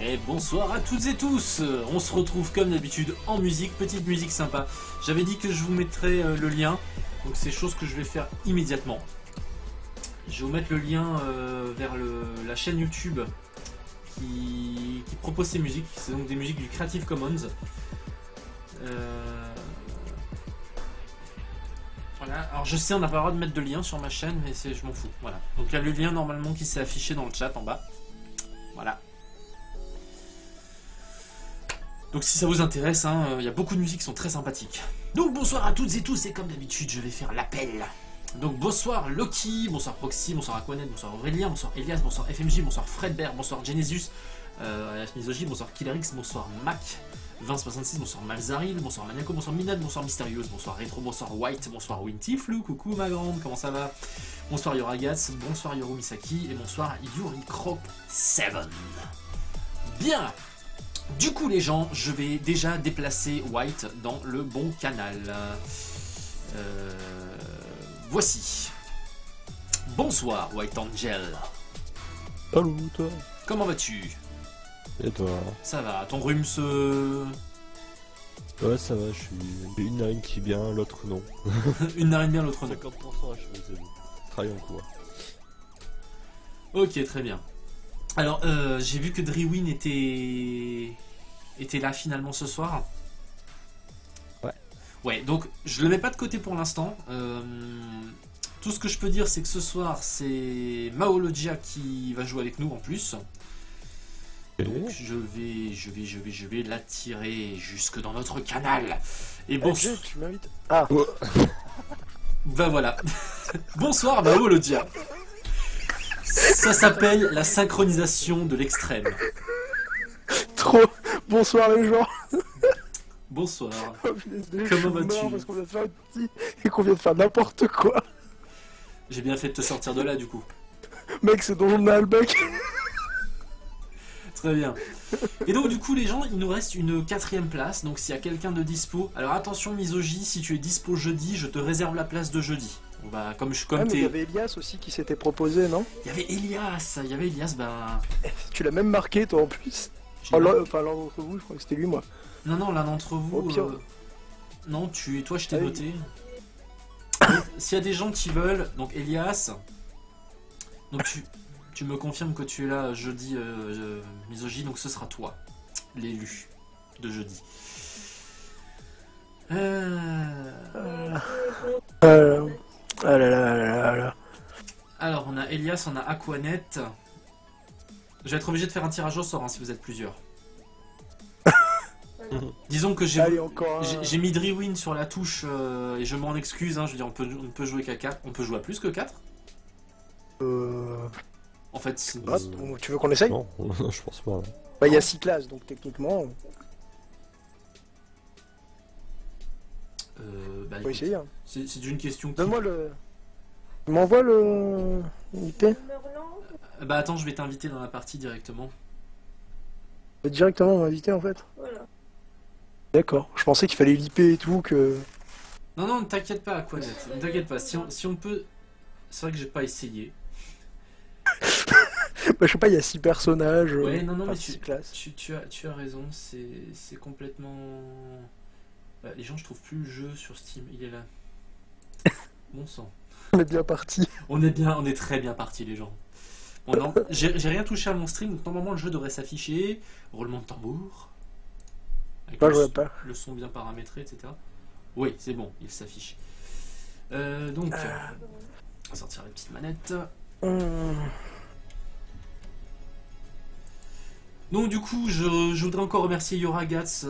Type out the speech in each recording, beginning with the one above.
Et bonsoir à toutes et tous. On se retrouve comme d'habitude en musique, petite musique sympa. J'avais dit que je vous mettrais le lien, donc c'est chose que je vais faire immédiatement. Je vais vous mettre le lien vers la chaîne YouTube qui propose ces musiques. C'est donc des musiques du Creative Commons. Voilà. Alors je sais, on n'a pas le droit de mettre de lien sur ma chaîne, mais je m'en fous. Voilà. Donc il y a le lien normalement qui s'est affiché dans le chat en bas. Voilà. Donc si ça vous intéresse, il y a beaucoup de musiques qui sont très sympathiques. Donc bonsoir à toutes et tous, et comme d'habitude je vais faire l'appel. Donc bonsoir Loki, bonsoir Proxy, bonsoir Aquanet, bonsoir Aurélien, bonsoir Elias, bonsoir FMJ, bonsoir Fredbear, bonsoir Genesis, alias Misogi, bonsoir Killerix, bonsoir Mac, 2066, bonsoir Malzaril, bonsoir Maniaco, bonsoir Minad, bonsoir Mysterieuse, bonsoir Retro, bonsoir White, bonsoir Winty Flou, coucou ma grande, comment ça va? Bonsoir Yoragats, bonsoir Yoru Misaki, et bonsoir Yuri Croc 7. Bien. Du coup les gens, je vais déjà déplacer White dans le bon canal. Voici. Bonsoir White Angel. Salut toi. Comment vas-tu? Et toi? Ça va, ton rhume se... Ouais ça va, je suis une narine qui bien, l'autre non. Une narine bien, l'autre non. 50% HVZ. Travail en cours. Ok, très bien. Alors, j'ai vu que Drewin était là finalement ce soir. Ouais. Ouais, donc je le mets pas de côté pour l'instant. Tout ce que je peux dire, c'est que ce soir, c'est Maologia qui va jouer avec nous en plus. Donc je vais l'attirer jusque dans notre canal. Et bon, tu m'invites. Ah. Ben voilà. Bonsoir Maologia. Ça s'appelle la synchronisation de l'extrême. Trop. Bonsoir les gens. Bonsoir. Comment Comment vas-tu? Parce qu'on vient de faire un petit et qu'on vient de faire n'importe quoi. J'ai bien fait de te sortir de là du coup. Mec, c'est Donjon de Nalbec. Très bien. Et donc du coup les gens, il nous reste une 4ème place. Donc s'il y a quelqu'un de dispo, alors attention Misogi, si tu es dispo jeudi, je te réserve la place de jeudi. On va comme Mais il y avait Elias aussi qui s'était proposé, non? Il y avait Elias, ben... Tu l'as même marqué toi en plus. Enfin l'un d'entre vous, je crois que c'était lui moi. Non, l'un d'entre vous... Au pire. Non, toi je t'ai Ah oui. noté. S'il y a des gens qui veulent, donc Elias, donc tu me confirmes que tu es là jeudi, Misogi, donc ce sera toi, l'élu de jeudi. Ah là là là là. Alors on a Elias, on a Aquanet. Je vais être obligé de faire un tirage au sort si vous êtes plusieurs. Disons que Allez, encore un. j'ai mis Drewin sur la touche et je m'en excuse, je veux dire on ne peut jouer qu'à 4, on peut jouer à plus que 4. En fait, Tu veux qu'on essaye? Non, je pense pas. Bah il y a 6 classes donc techniquement. bah, On peut essayer. Hein. c'est une question qui... Donne-moi le. Tu m'envoies le IP? Bah attends, je vais t'inviter dans la partie directement. Directement m'inviter en fait. Voilà. D'accord. Je pensais qu'il fallait l'IP et tout que. Non, ne t'inquiète pas, Aquanet, ne t'inquiète pas, si on peut... C'est vrai que j'ai pas essayé. Bah je sais pas, il y a 6 personnages. Ouais, non, mais 6 classes. tu as raison, c'est complètement... Bah, les gens, je trouve plus le jeu sur Steam, il est là. Bon sang. On est bien parti. On est très bien parti les gens. Bon, non, j'ai rien touché à mon stream, donc normalement le jeu devrait s'afficher. Roulement de tambour. Avec Pas, je vois pas. le son bien paramétré, etc. Oui, c'est bon, il s'affiche. Donc, on va sortir la petite manette. Donc du coup, je voudrais encore remercier Yoragats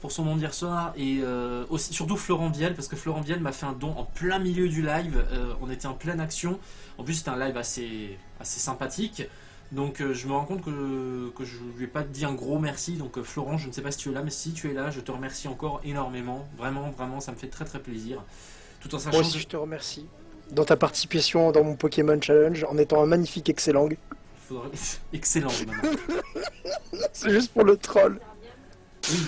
pour son don d'hier soir et aussi, surtout Florent Biel, parce que Florent Biel m'a fait un don en plein milieu du live, on était en pleine action, en plus c'était un live assez sympathique, donc je me rends compte que je lui ai pas dit un gros merci, donc Florent, je ne sais pas si tu es là, mais si tu es là, je te remercie encore énormément, vraiment, ça me fait très plaisir, tout en sachant Moi aussi je te remercie dans ta participation dans mon Pokémon Challenge en étant un magnifique excellent. Faudrait... Excellent maintenant. C'est juste pour le troll. Oui.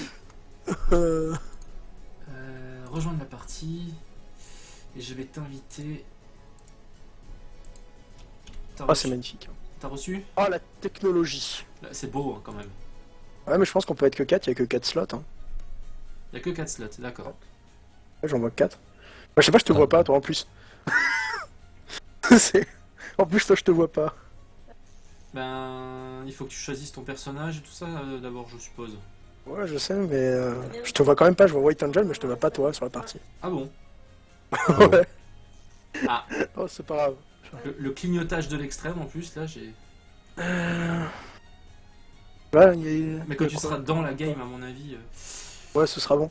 Rejoindre la partie et je vais t'inviter. Ah c'est magnifique. T'as reçu? Oh, la technologie. Là, c'est beau hein, quand même. Ouais, mais je pense qu'on peut être que 4, il y a que 4 slots. Hein. Il y a que 4 slots, d'accord. Ouais, j'en vois 4. Je sais pas, je te vois pas, toi, en plus. En plus, toi, je te vois pas. Ben, il faut que tu choisisses ton personnage et tout ça d'abord, je suppose. Ouais, je sais, mais je te vois quand même pas. Je vois White Angel, mais je te vois pas, toi, sur la partie. Ah bon? Ouais. Ah, Oh, c'est pas grave. le clignotage de l'extrême en plus, là, j'ai... Ouais, Mais quand tu seras dans la game, à mon avis... Ouais, ce sera bon.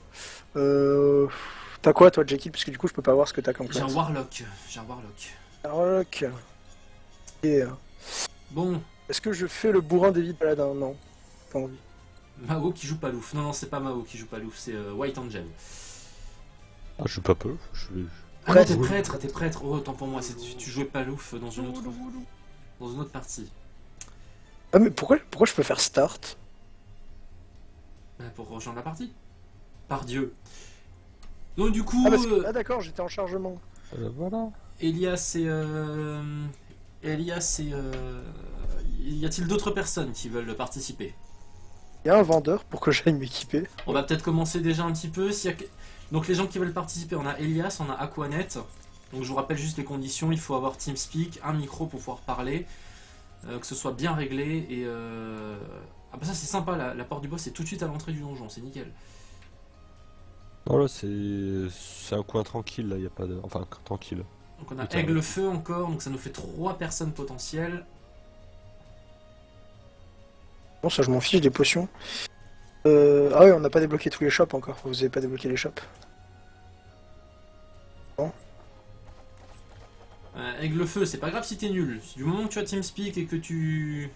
T'as quoi, toi, Jekyll? Parce que du coup, je peux pas voir ce que t'as comme J'ai un classe. Warlock. J'ai un Warlock. Warlock. Et, Bon, est-ce que je fais le bourrin d'Evil Paladin? Non, pas envie. Mao qui joue Palouf. Non, non, c'est pas Mao qui joue Palouf, c'est White Angel. Ah, je suis pas peu. Je suis... Ah non, t'es prêtre. Oh, autant pour moi, tu jouais Palouf dans une autre partie. Ah, mais pourquoi je peux faire start? Pour rejoindre la partie. Par Dieu. Donc du coup, Ah, d'accord, j'étais en chargement. Voilà. Elias et... y a-t-il d'autres personnes qui veulent participer? Il y a un vendeur pour que j'aille m'équiper. On va peut-être commencer déjà un petit peu. Donc les gens qui veulent participer, on a Elias, on a Aquanet. Donc je vous rappelle juste les conditions, il faut avoir TeamSpeak, un micro pour pouvoir parler, que ce soit bien réglé et... Ah bah ça c'est sympa, la porte du boss est tout de suite à l'entrée du donjon, c'est nickel. Non, là, c'est un coin tranquille, là, y a pas de... Enfin, tranquille. Donc on a Putain. Aigle-Feu encore, donc ça nous fait 3 personnes potentielles. Bon, ça, je m'en fiche des potions. Ah ouais, on n'a pas débloqué tous les shops encore. Vous avez pas débloqué les shops. Aigle-Feu, c'est pas grave si t'es nul. Du moment que tu as TeamSpeak et que tu...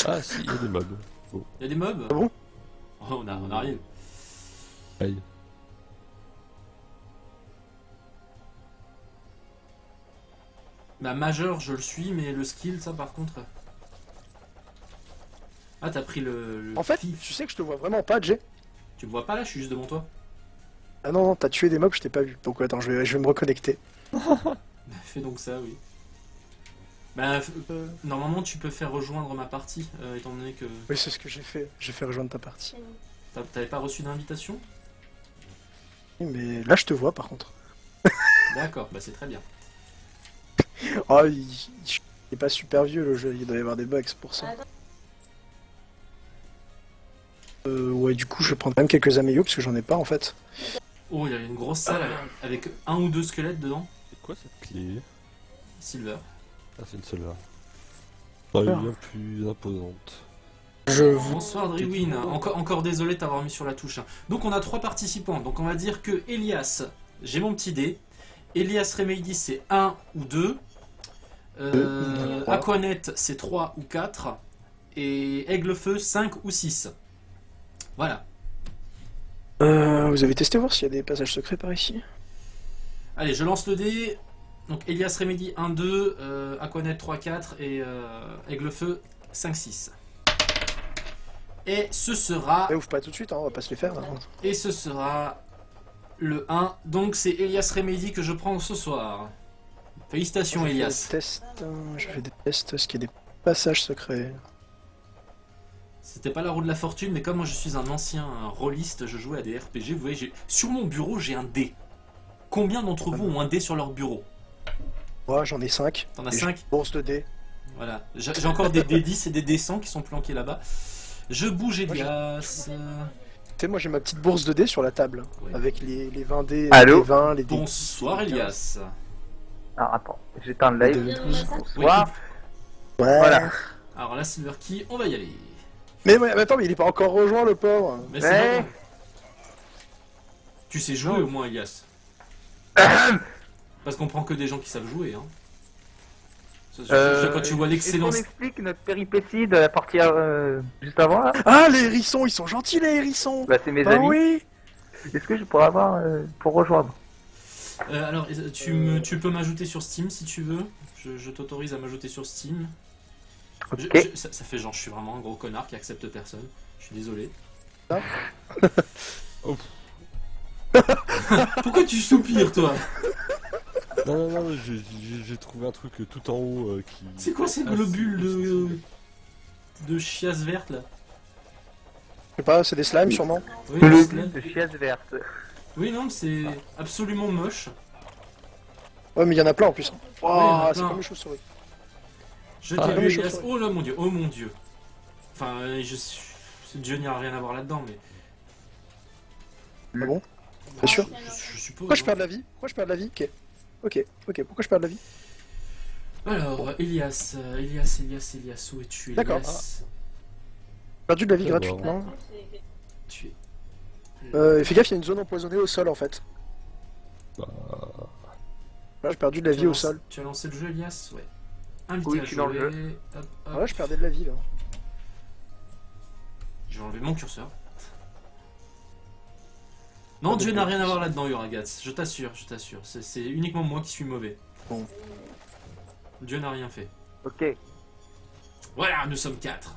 Ah, si, il y a des mobs. Bon. Y'a des mobs? Ah bon? Oh, on arrive. Aïe. Bah majeur je le suis, mais le skill ça par contre... Ah t'as pris le En fait, pif. tu sais que je te vois vraiment pas, Jay. Tu me vois pas là, je suis juste devant toi. Ah non, non, t'as tué des mobs, je t'ai pas vu. Donc attends, je vais me reconnecter. Fais donc ça, oui. Bah normalement tu peux faire rejoindre ma partie, étant donné que... Oui, c'est ce que j'ai fait. J'ai fait rejoindre ta partie. T'avais pas reçu d'invitation? Oui, mais là, je te vois par contre. D'accord, bah c'est très bien. Oh, il est pas super vieux le jeu, il doit y avoir des bugs pour ça. Ouais, du coup, je vais prendre quand même quelques amélios parce que j'en ai pas en fait. Oh, il y a une grosse salle avec un ou deux squelettes dedans. C'est quoi cette clé? Silver. Ah, c'est une seule-là. Non, elle est bien plus imposante. Bonsoir Driwin, encore désolé de t'avoir mis sur la touche. Donc on a 3 participants, donc on va dire que Elias, j'ai mon petit dé. Elias Remedy c'est 1 ou 2. Aquanet c'est 3 ou 4. Et Aiglefeu 5 ou 6. Voilà. Vous avez testé voir s'il y a des passages secrets par ici? Allez, je lance le dé. Donc Elias Remedy 1, 2, Aquanet 3, 4 et Aiglefeu 5, 6. Et ce sera... Eh, ouvre pas tout de suite, hein, on va pas se les faire. Là. Et ce sera le 1. Donc c'est Elias Remedy que je prends ce soir. Félicitations Elias. Je fais des tests, est-ce qu'il y a des passages secrets? C'était pas la roue de la fortune, mais comme moi je suis un ancien rôliste, je jouais à des RPG. Vous voyez, sur mon bureau j'ai un dé. Combien d'entre vous ont un dé sur leur bureau? Moi j'en ai 5. T'en as 5? Bourse de dés. Voilà. J'ai encore des D10 et des D100 qui sont planqués là-bas. Je bouge Elias. Tu sais, moi j'ai ma petite bourse de dés sur la table. Ouais. Avec les 20 dés, Allô les 20, les dés. Bonsoir Elias. Ah, attends, j'éteins le live. Les Bonsoir. Ouais. Voilà. Alors la Silver Key, on va y aller. Mais attends, mais il est pas encore rejoint le pauvre. Mais c'est Ouais. normal. Tu sais jouer au moins Elias. Parce qu'on prend que des gens qui savent jouer. Hein. Quand tu vois l'excellence... Est-ce qu'on explique notre péripétie de la partie juste avant là? Ah, les hérissons, ils sont gentils les hérissons. Bah c'est mes Ah amis. oui. Est-ce que je pourrais avoir pour rejoindre? alors, tu peux m'ajouter sur Steam si tu veux. Je t'autorise à m'ajouter sur Steam. Ok. Ça fait genre je suis vraiment un gros connard qui accepte personne. Je suis désolé. Oh. Pourquoi tu soupires toi? Non, j'ai trouvé un truc tout en haut qui... C'est quoi ces globules de chiasse verte là? Je sais pas, c'est des slimes sûrement. Oui, Le c'est là. but de chiasse verte. Oui, non, mais c'est absolument moche. Ouais, mais il y en a plein en plus. il y en a Oh, c'est plein. comme les chauves-souris. Je Ah, t'ai oui, vu, je Elias. sais. Oh là, mon dieu, oh mon dieu. Enfin, Dieu n'y a rien à voir là-dedans, mais. Ah bon? Bien sûr. Je suppose. Pourquoi je hein. perds de la vie? Pourquoi je perds de la vie? Ok, pourquoi je perds de la vie? Alors, Elias, où es-tu, D'accord. Elias? J'ai perdu de la vie D'accord. gratuitement. Tu es. Fais gaffe, il y a une zone empoisonnée au sol en fait. Bah, Là, j'ai perdu de la Tu as vie au lancé- sol. Tu as lancé le jeu, Elias? Ouais. Invité Oui, à je suis dans le jouer. Hop, hop. Ouais, je perdais de la vie là. Je vais enlever mon curseur. Non, Dieu n'a rien à voir là-dedans, Uragats. Je t'assure, je t'assure. C'est uniquement moi qui suis mauvais. Bon. Dieu n'a rien fait. Ok. Voilà, nous sommes 4.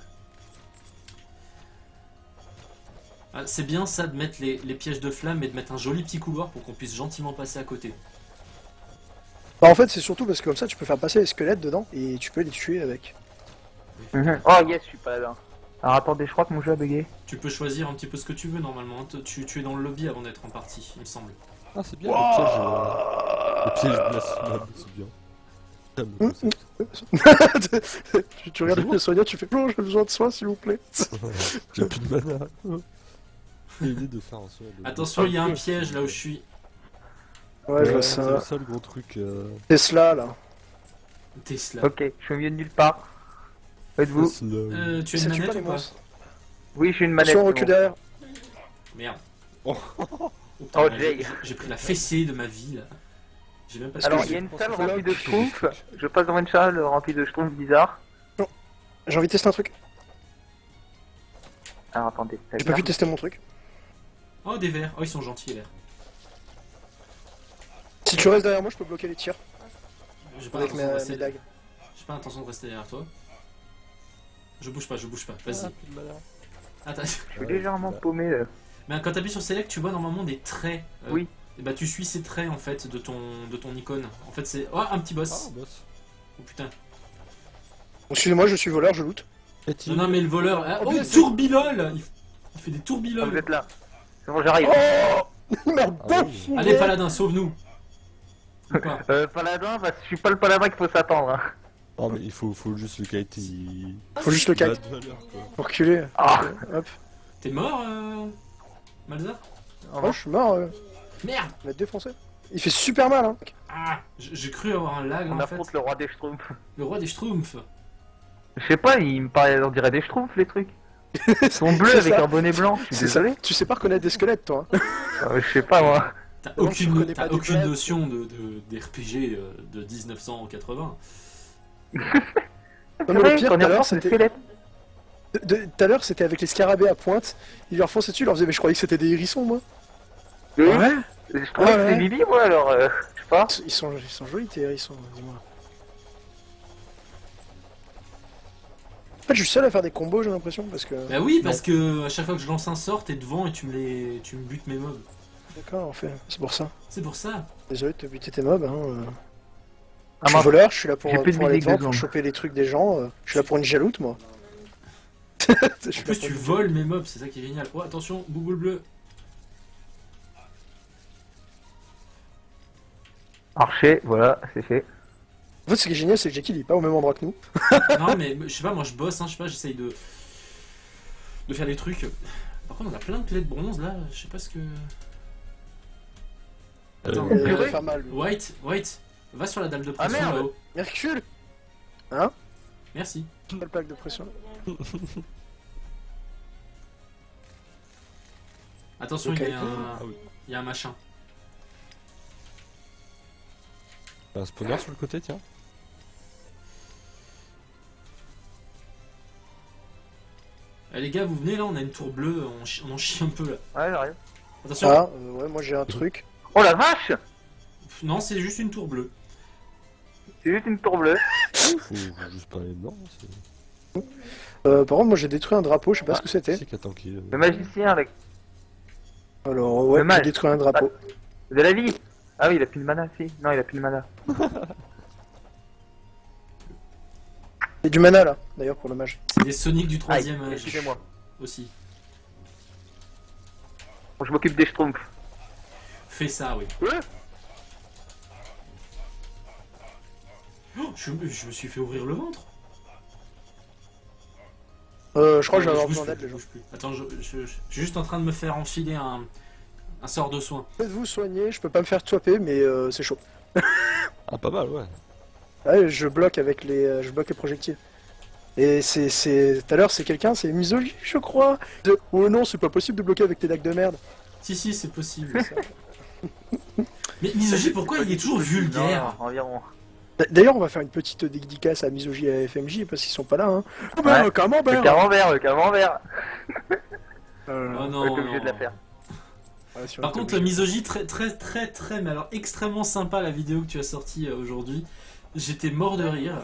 Ah, c'est bien ça de mettre les pièges de flammes et de mettre un joli petit couloir pour qu'on puisse gentiment passer à côté. Bah, en fait, c'est surtout parce que comme ça, tu peux faire passer les squelettes dedans et tu peux les tuer avec. Oh yes, je suis pas là. Alors attendez, je crois que mon jeu a bugué. Tu peux choisir un petit peu ce que tu veux normalement. hein. Tu es dans le lobby avant d'être en partie, il me semble. ah c'est bien, le piège blasphème, c'est bien. J'aime le concept. tu regardes le Sonia, tu fais non, j'ai besoin de soin s'il vous plaît. J'ai plus de mana. J'ai l'idée de faire un sort de... Attention, il y a un piège là où je suis. Ouais, je vois c'est le ça. seul gros truc... Tesla là. Tesla. Ok, je suis au milieu de nulle part. Faites-vous. Tesla. Tu as Ça une tue pas manette les ou pas? monstres. Oui, je suis une manette. Attention, c'est recule bon. derrière. Merde. Oh. Oh, Oh, putain, Jay. j'ai pris la fessée de ma vie là. J'ai même pas Alors, ce il que y a j'ai. une salle remplie de schtroumpfs. Je passe devant une salle remplie de schtroumpfs bizarres. J'ai envie de tester un truc. Alors attendez. J'ai pas pu tester mon truc. Oh, des verres. Oh, ils sont gentils les verres. Si tu restes derrière moi, je peux bloquer les tirs J'ai pas avec l'intention de mes rester. dagues. J'ai pas l'intention de rester derrière toi. Je bouge pas, Ah, vas-y. Attends. Je suis légèrement paumé. Mais quand t'appuies sur Select, tu vois normalement des traits. Oui. Et bah tu suis ces traits en fait de ton icône. En fait c'est. Oh, un petit Ah, boss. boss. Oh putain. Excusez-moi, je suis voleur, je loot. Non, non mais le voleur. Ah, Oh, oh, putain, c'est- tourbilol il fait des Ah, vous tourbilols. êtes là. C'est bon, j'arrive. Merde, Ah oui. Allez paladin, sauve-nous. Ou pas. Paladin, bah, je suis pas le paladin qu'il faut s'attendre. Hein. Non mais il faut juste le kite, il... Faut juste le il a kite. de valeur, quoi. Pour reculer. Ah. Hop. T'es mort, Malza? Oh, je suis mort. Merde. Il m'a défoncé. Il fait super mal, hein. Ah, j'ai cru avoir un lag On en fait. affronte le roi des schtroumpfs. Le roi des Schtroumpfs. Je sais pas, il me paraît, on dirait des schtroumpfs les trucs. Ils sont bleus C'est avec ça. un bonnet blanc, je suis C'est ça. désolé. Tu sais pas reconnaître des squelettes, toi. Hein. Je sais pas moi. T'as Non, tu reconnais pas des aucune blagues. notion des RPG de 1980. Non, mais C'est le vrai, pire, quand on tout y à l'heure, repense, c'est des c'était. squelettes. Tout à l'heure, c'était avec les scarabées à pointe. Ils leur fonçaient dessus, ils leur faisaient, mais je croyais que c'était des hérissons, moi. Oui. Ouais. Je trouvais Ah que ouais. c'est Bibi moi alors, je sais pas. Ils sont jolis, tes hérissons, dis-moi. En fait, je suis seul à faire des combos, j'ai l'impression, parce que. Bah oui, parce que à chaque fois que je lance un sort, t'es devant et tu me butes mes mobs. D'accord, en fait, c'est pour ça. C'est pour ça. Désolé de te buter tes mobs, hein. Ah, Je suis mince. voleur, je suis là pour J'ai plus de aller musique, devant, deux pour secondes. choper les trucs des gens. Je suis là pour une jaloute, moi. En plus, tu voles mes mobs, c'est ça qui est génial. Oh, attention, bouboule bleu. Archer, voilà, c'est fait. En fait, ce qui est génial, c'est que Jackie, il est pas au même endroit que nous. Non, mais je sais pas, moi je bosse, hein, je sais pas, j'essaye de faire des trucs. Par contre, on a plein de clés de bronze là, je sais pas ce que. Attends, Il purée. va faire mal. lui. White, va sur la dalle de Ah, pression merde. là-haut. Hercule. Merci. Quelle plaque de pression. Attention, Ok. il y a un. Ah oui. Il y a un machin. Un spawner sur le côté, tiens. Eh, les gars, vous venez là, on a une tour bleue, on en chie un peu là. Ouais, j'arrive. Attention. Ah, ouais, moi j'ai un truc. Oh la vache! Non, c'est juste une tour bleue. C'est juste une tour bleue. Faut juste pas aller dedans, c'est... Par contre, moi j'ai détruit un drapeau, je sais pas ce que c'était. C'est qu'attends qu'il... Le magicien avec Alors, ouais, Le mage. j'ai détruit un drapeau. de la vie. Ah oui, il a plus de mana, si. Non, il a plus de mana. Il y a du mana là, d'ailleurs, pour le mage. C'est des Sonic du 3ème Aïe, âge excusez-moi. aussi. Bon, je m'occupe des schtroumpfs. Fais ça, oui. Ouais. Oh, je me suis fait ouvrir le ventre. Je crois que je vais avoir bouge besoin plus, d'aide, les gens. bouge plus. Attends, je suis juste en train de me faire enfiler un sort de soin. Faites-vous soigner, je peux pas me faire swapper, mais c'est chaud. Ah, pas mal, ouais. Ouais, je bloque avec les, je bloque les projectiles. Et tout à l'heure, c'est quelqu'un, c'est Misogi, je crois. Oh non, c'est pas possible de bloquer avec tes dagues de merde. Si, c'est possible. Mais Misogi, pourquoi il est toujours vulgaire? Non, environ. D'ailleurs, on va faire une petite dédicace à Misogi et à FMJ parce qu'ils sont pas là. Hein. Oh ben, Ouais. le camembert. Le camembert. Oh On non, est obligé de la faire. Ouais, si on Par était contre, obligé. Misogi, très, mais alors extrêmement sympa la vidéo que tu as sortie aujourd'hui. J'étais mort de rire.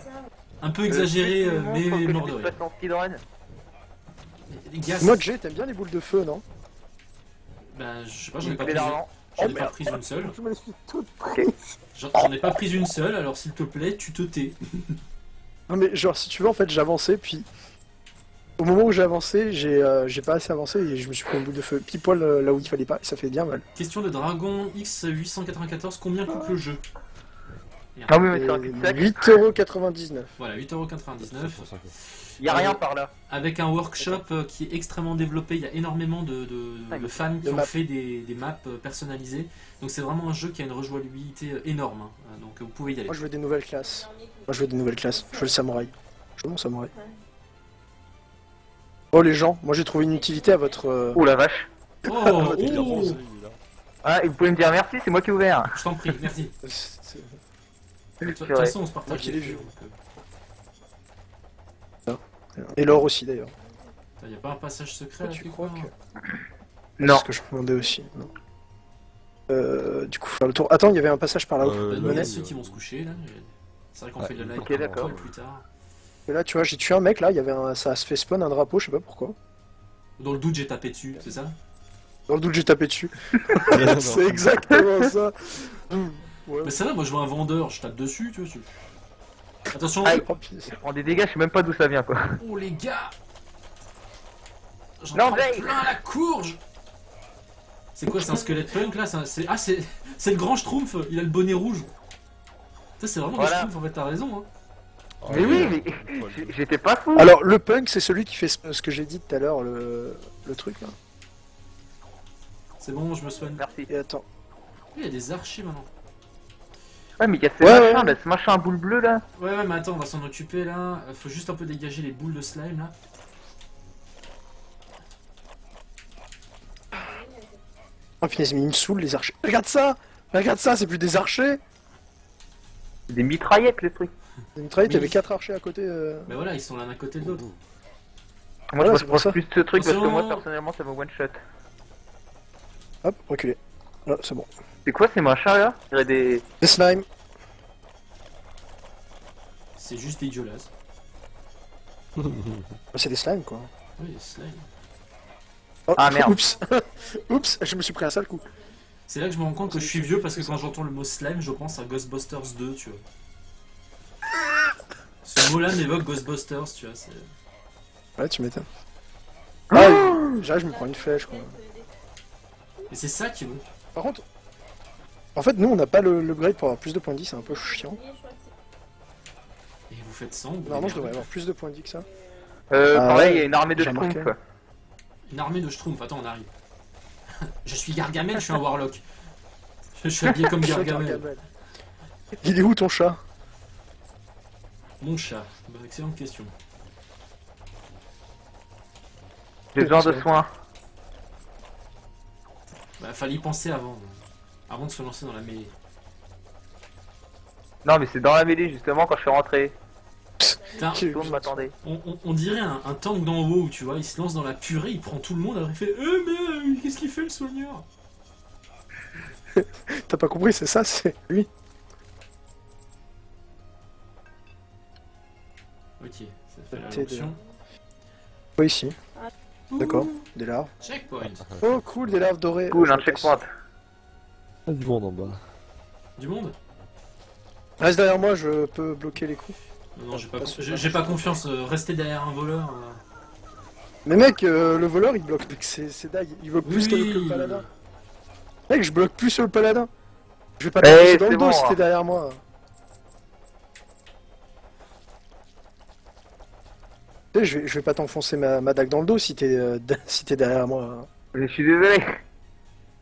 Un peu exagéré, mais mort de rire. En speedrun. Les gars, Moi, Jay, t'aimes bien les boules de feu, non? ben, je sais pas, j'en ai Il pas fait pris, d'argent. j'en ai Oh, pas merde. pris une seule. Je me suis tout J'en ai pas pris une seule, alors s'il te plaît, tu te tais. Non mais genre si tu veux en fait j'avançais puis au moment où j'ai avancé j'ai pas assez avancé et je me suis pris une boule de feu pile poil là où il fallait pas et ça fait bien mal. Question de Dragon X894, combien coûte le jeu? Ah oui, mais c'est un cul-de-sac. 8,99€. Voilà, 8,99€. Pour ça, quoi. Y'a rien par là. Avec un workshop qui est extrêmement développé, il y a énormément de fans qui De ont maps. fait des maps personnalisées. Donc c'est vraiment un jeu qui a une rejouabilité énorme. Hein. Donc vous pouvez y aller. Moi je veux des nouvelles classes. Je veux le samouraï. Je veux mon samouraï. Oh les gens, moi j'ai trouvé une utilité à votre... Oh la vache. Oh, Il a oh, rosé, il a- Ah, et vous pouvez me dire merci, c'est moi qui ai ouvert. je t'en prie, merci. De toute vrai. façon, on se partage. Moi qui l'ai vu. Donc, Et l'or aussi d'ailleurs. y a pas un passage secret là, Tu quelque crois part que... Non. C'est ce que je me demandais aussi. Non. Du coup faire le tour. Attends, il y avait un passage par là-haut. Bah, nous, il y a Monnaie. ceux qui vont se coucher là. C'est vrai qu'on Ouais, fait le live ok, un d'accord. peu plus tard. Et là tu vois j'ai tué un mec là, il y avait ça se fait spawn un drapeau, je sais pas pourquoi. Dans le doute, j'ai tapé dessus, c'est ça? Dans le doute j'ai tapé dessus. Non, C'est exactement ça. Ouais. Mais c'est vrai, moi je vois un vendeur, je tape dessus, tu vois. Attention! Aïe. Oh, puis- Je prends des dégâts, je sais même pas d'où ça vient quoi. Oh les gars! J'en Non, prends Dave. plein la courge! C'est quoi, c'est un squelette punk là? C'est le grand Schtroumpf, il a le bonnet rouge. Ça c'est vraiment Voilà. le Schtroumpf en fait, t'as raison. Hein. Ah, Mais oui, mais Ouais, j'étais pas fou. Alors le punk c'est celui qui fait ce que j'ai dit tout à l'heure, le truc là. C'est bon, je me soigne. Merci. Et attends. Il y a des archers maintenant. Ouais, mais il y a ces Ouais, machins, ouais. là, ce machin à boule bleue là. Ouais, mais attends, on va s'en occuper là. Faut juste un peu dégager les boules de slime là. Oh punaise mais ils me saoulent les archers. Regarde ça, c'est plus des archers. C'est des mitraillettes les trucs. Des mitraillettes, il y Oui. avait 4 archers à côté. Mais voilà, ils sont l'un à côté de l'autre. Moi Ouais, je c'est pour pense ça. plus de ce truc parce que Attention. moi personnellement ça me one shot. Hop, reculez. Là, c'est bon. C'est quoi ces machins là? Il y aurait des. Des slime. C'est juste dégueulasse. C'est des slimes quoi. Oui, des slimes. Oh, Ah, merde. Oups. Oups, je me suis pris un sale coup. C'est là que je me rends compte que je suis vieux parce que quand j'entends le mot slime, je pense à Ghostbusters 2, tu vois. Ce mot-là m'évoque Ghostbusters, tu vois. Ouais, tu m'étonnes. Ah, j'arrive, je me prends une flèche quoi. Et c'est ça qui veut. Par contre, en fait, nous on n'a pas le grade pour avoir plus de points de vie, c'est un peu chiant. Et vous faites 100 ou vous Normalement, je merdez. devrais avoir plus de points de vie que ça. Pareil, il y a ouais, une armée de j'ai remarqué. schtroumpfs. Une armée de schtroumpfs, attends, on arrive. Je suis Gargamel, je suis un warlock. Je suis habillé comme Gargamel. Il est où ton chat? Mon chat, bah, excellente question. J'ai besoin de soins. Bah, fallait y penser avant. Avant de se lancer dans la mêlée. Non, mais c'est dans la mêlée justement quand je suis rentré. Putain, Qui- Tout le monde m'attendait. on dirait un tank d'en haut, tu vois, il se lance dans la purée, il prend tout le monde, après il fait mais qu'est-ce qu'il fait le soigneur? T'as pas compris, c'est ça, c'est lui. Ok, ça fait la T'es option. Ouais, ici. D'accord, des larves. Checkpoint. Oh, cool, des larves dorées. Cool, Je un passe. checkpoint. Il y a du monde en bas. Du monde? Reste derrière moi, je peux bloquer les coups. Non, j'ai pas, Parce que- j'ai pas confiance. Rester derrière un voleur. Mais mec, le voleur il bloque, c'est dingue, il bloque plus que le paladin. Mec, je bloque plus sur le paladin. Je vais pas t'enfoncer dans le c'est dos bon, si hein. t'es derrière moi. Tu sais, je vais pas t'enfoncer ma dague dans le dos si t'es si t'es derrière moi. Je suis désolé.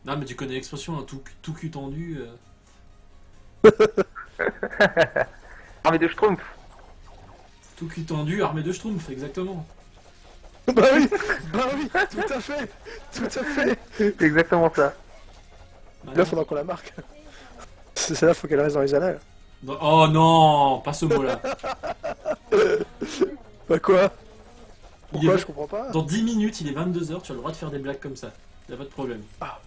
Non, mais tu connais l'expression, hein, tout cul tendu. Armée de Schtroumpf. Tout cul tendu, armé de schtroumpf, exactement. Bah oui, tout à fait, tout à fait. C'est exactement ça. Là, faudra qu'on la marque. Celle-là, faut qu'elle reste dans les annales. Oh non, pas ce mot-là. Bah quoi? Il Pourquoi? est- Je comprends pas. Dans 10 minutes, il est 22h, tu as le droit de faire des blagues comme ça. Y'a pas de problème. Pas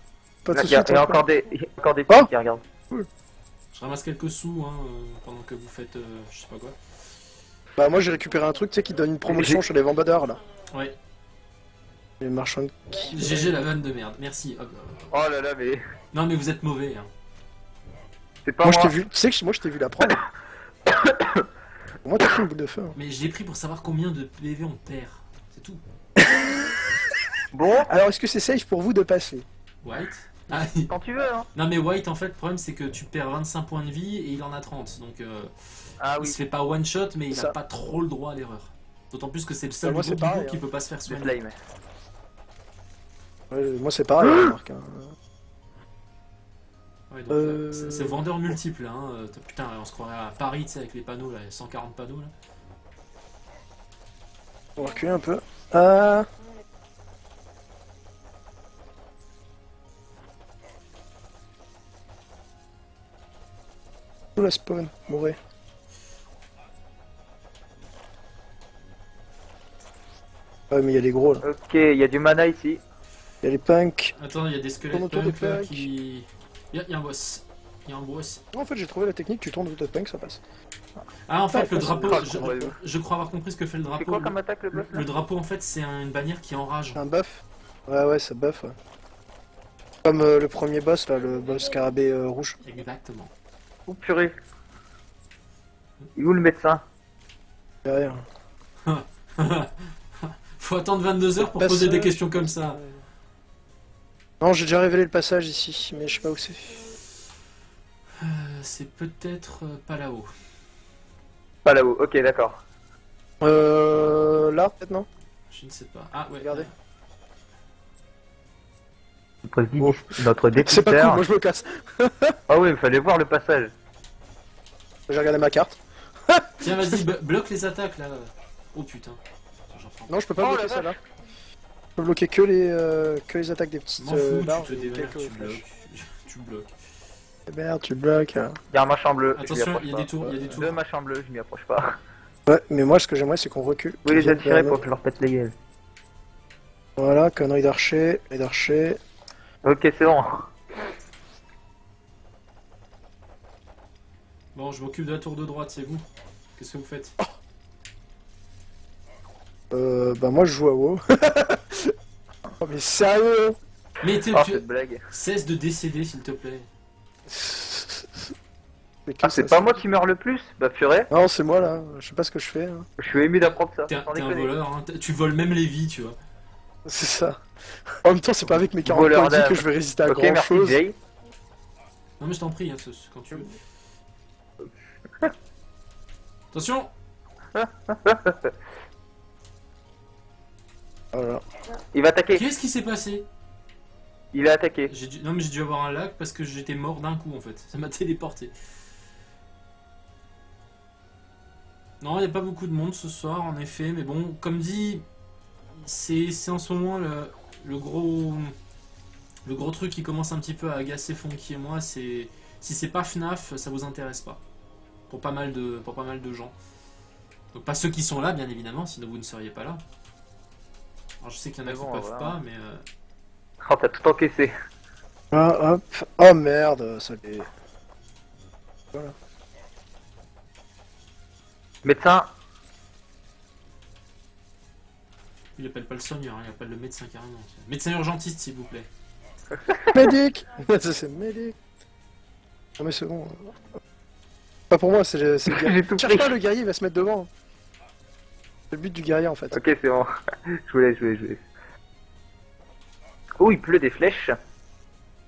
de Il soucis, y a toi, encore des, il y a encore des Oh petits qui regardent. Je ramasse quelques sous hein, pendant que vous faites je sais pas quoi. Bah moi j'ai récupéré un truc, tu sais, qui donne une promotion chez les vendeurs là. Ouais, Les marchands de... GG la vanne de merde, merci. Hop. Oh là là, mais Non mais vous êtes mauvais. Hein. c'est pas Moi moi. je t'ai vu, tu sais que moi je t'ai vu la prendre. Moi t'as fait une boule de feu. Hein. Mais je l'ai pris pour savoir combien de PV on perd. C'est tout. Bon, Alors est-ce que c'est safe pour vous de passer? White ah, quand tu veux, hein. non mais White en fait le problème c'est que tu perds 25 points de vie et il en a 30. Donc Ah il oui, se fait pas one shot mais il a Ça. pas trop le droit à l'erreur. D'autant plus que c'est le seul Moi, du c'est groupe pareil, qui hein. peut pas se faire le soigner. slime. Ouais, moi c'est pareil, remarque. Hein. Ouais, donc, c'est vendeur multiple hein. Putain on se croirait à Paris tu sais avec les panneaux là, les 140 panneaux là. On va reculer un peu. Où la spawn? Mourez. Ouais mais il y a les gros là. Ok, il y a du mana ici. Il y a les punks. Attends, il y a des squelettes Tourne autour des punk là plaques. qui... Il y a un boss. Il y a un boss. Non, en fait j'ai trouvé la technique, tu tournes autour de punk, ça passe. Ah en fait Ouais, le ça, drapeau, c'est grave, je crois avoir compris ce que fait le C'est drapeau. quoi comme attaque le boss là Le drapeau en fait c'est une bannière qui enrage. Un buff. Ouais ça buff ouais. Comme le premier boss là, le boss scarabée rouge. Exactement. Oh purée. Il est où le médecin? Derrière. Faut attendre 22 heures pour Passage. poser des questions comme ça. Non, j'ai déjà révélé le passage ici, mais je sais pas où c'est. C'est peut-être pas là-haut. Pas là-haut, ok, d'accord. Là, peut-être non? Je ne sais pas. Ah ouais. Regardez. Notre, notre C'est pas cool, dépisteur. moi je me casse. Ah oui, il fallait voir le passage. J'ai regardé ma carte. Tiens vas-y, bloque les attaques là. Oh putain. J'en prends. Non, je peux pas Oh, bloquer la vache. celle-là. Je peux bloquer que les attaques des petites M'en fous, barres tu te et démerdes, quelques tu flèches. bloques. Tu bloques. Merde, tu bloques. Il y a un machin bleu. je m'y Attention, approche il y a pas. des tours, il y a des tours. Deux machins bleus, je m'y approche pas. Ouais, mais moi ce que j'aimerais c'est qu'on recule. Vous les Qu'ils attirez viennent pour que je leur pète les gueules. Voilà, connerie d'archer, et d'archer. Ok, c'est bon. Bon, je m'occupe de la tour de droite, c'est vous. Qu'est-ce que vous faites? Bah moi je joue à WoW. Oh mais sérieux? Mais Oh, cette blague. cesse de décéder s'il te plaît. Mais Ah, que c'est ça, pas moi qui meurs le plus? Bah purée, Non, c'est moi là, je sais pas ce que je fais. Hein. je suis ému d'apprendre ça. T'es sans un déconner. voleur, hein. Tu voles même les vies, tu vois. C'est ça. En même temps, c'est pas avec mes 40 Voleur points de vie d'âme. que je vais résister à Ok, grand merci chose. Jay. Non mais je t'en prie, hein, quand tu veux. Attention! Voilà. Il va attaquer. Qu'est-ce qui s'est passé? Il a attaqué. Non mais j'ai dû avoir un lag parce que j'étais mort d'un coup en fait. Ça m'a téléporté. Non, il n'y a pas beaucoup de monde ce soir en effet, mais bon, comme dit, c'est en ce moment le gros truc qui commence un petit peu à agacer Fonky et moi, c'est si c'est pas FNAF, ça vous intéresse pas. Pour pas mal de gens. Donc pas ceux qui sont là bien évidemment, sinon vous ne seriez pas là. Alors je sais qu'il y en a Mais qui bon, peuvent voilà. pas, mais Oh, t'as tout encaissé. Ah, hop. Oh merde, ça les... Médecin. il appelle pas le soigneur, hein, il appelle le médecin carrément. Médecin urgentiste s'il vous plaît. Médic. Ça c'est médic. Non mais c'est bon. Pas pour moi, c'est le guerrier. J'ai tout Cherche pris. pas, le guerrier il va se mettre devant. C'est le but du guerrier en fait. Ok, c'est bon. Je vous laisse. Oh, il pleut des flèches.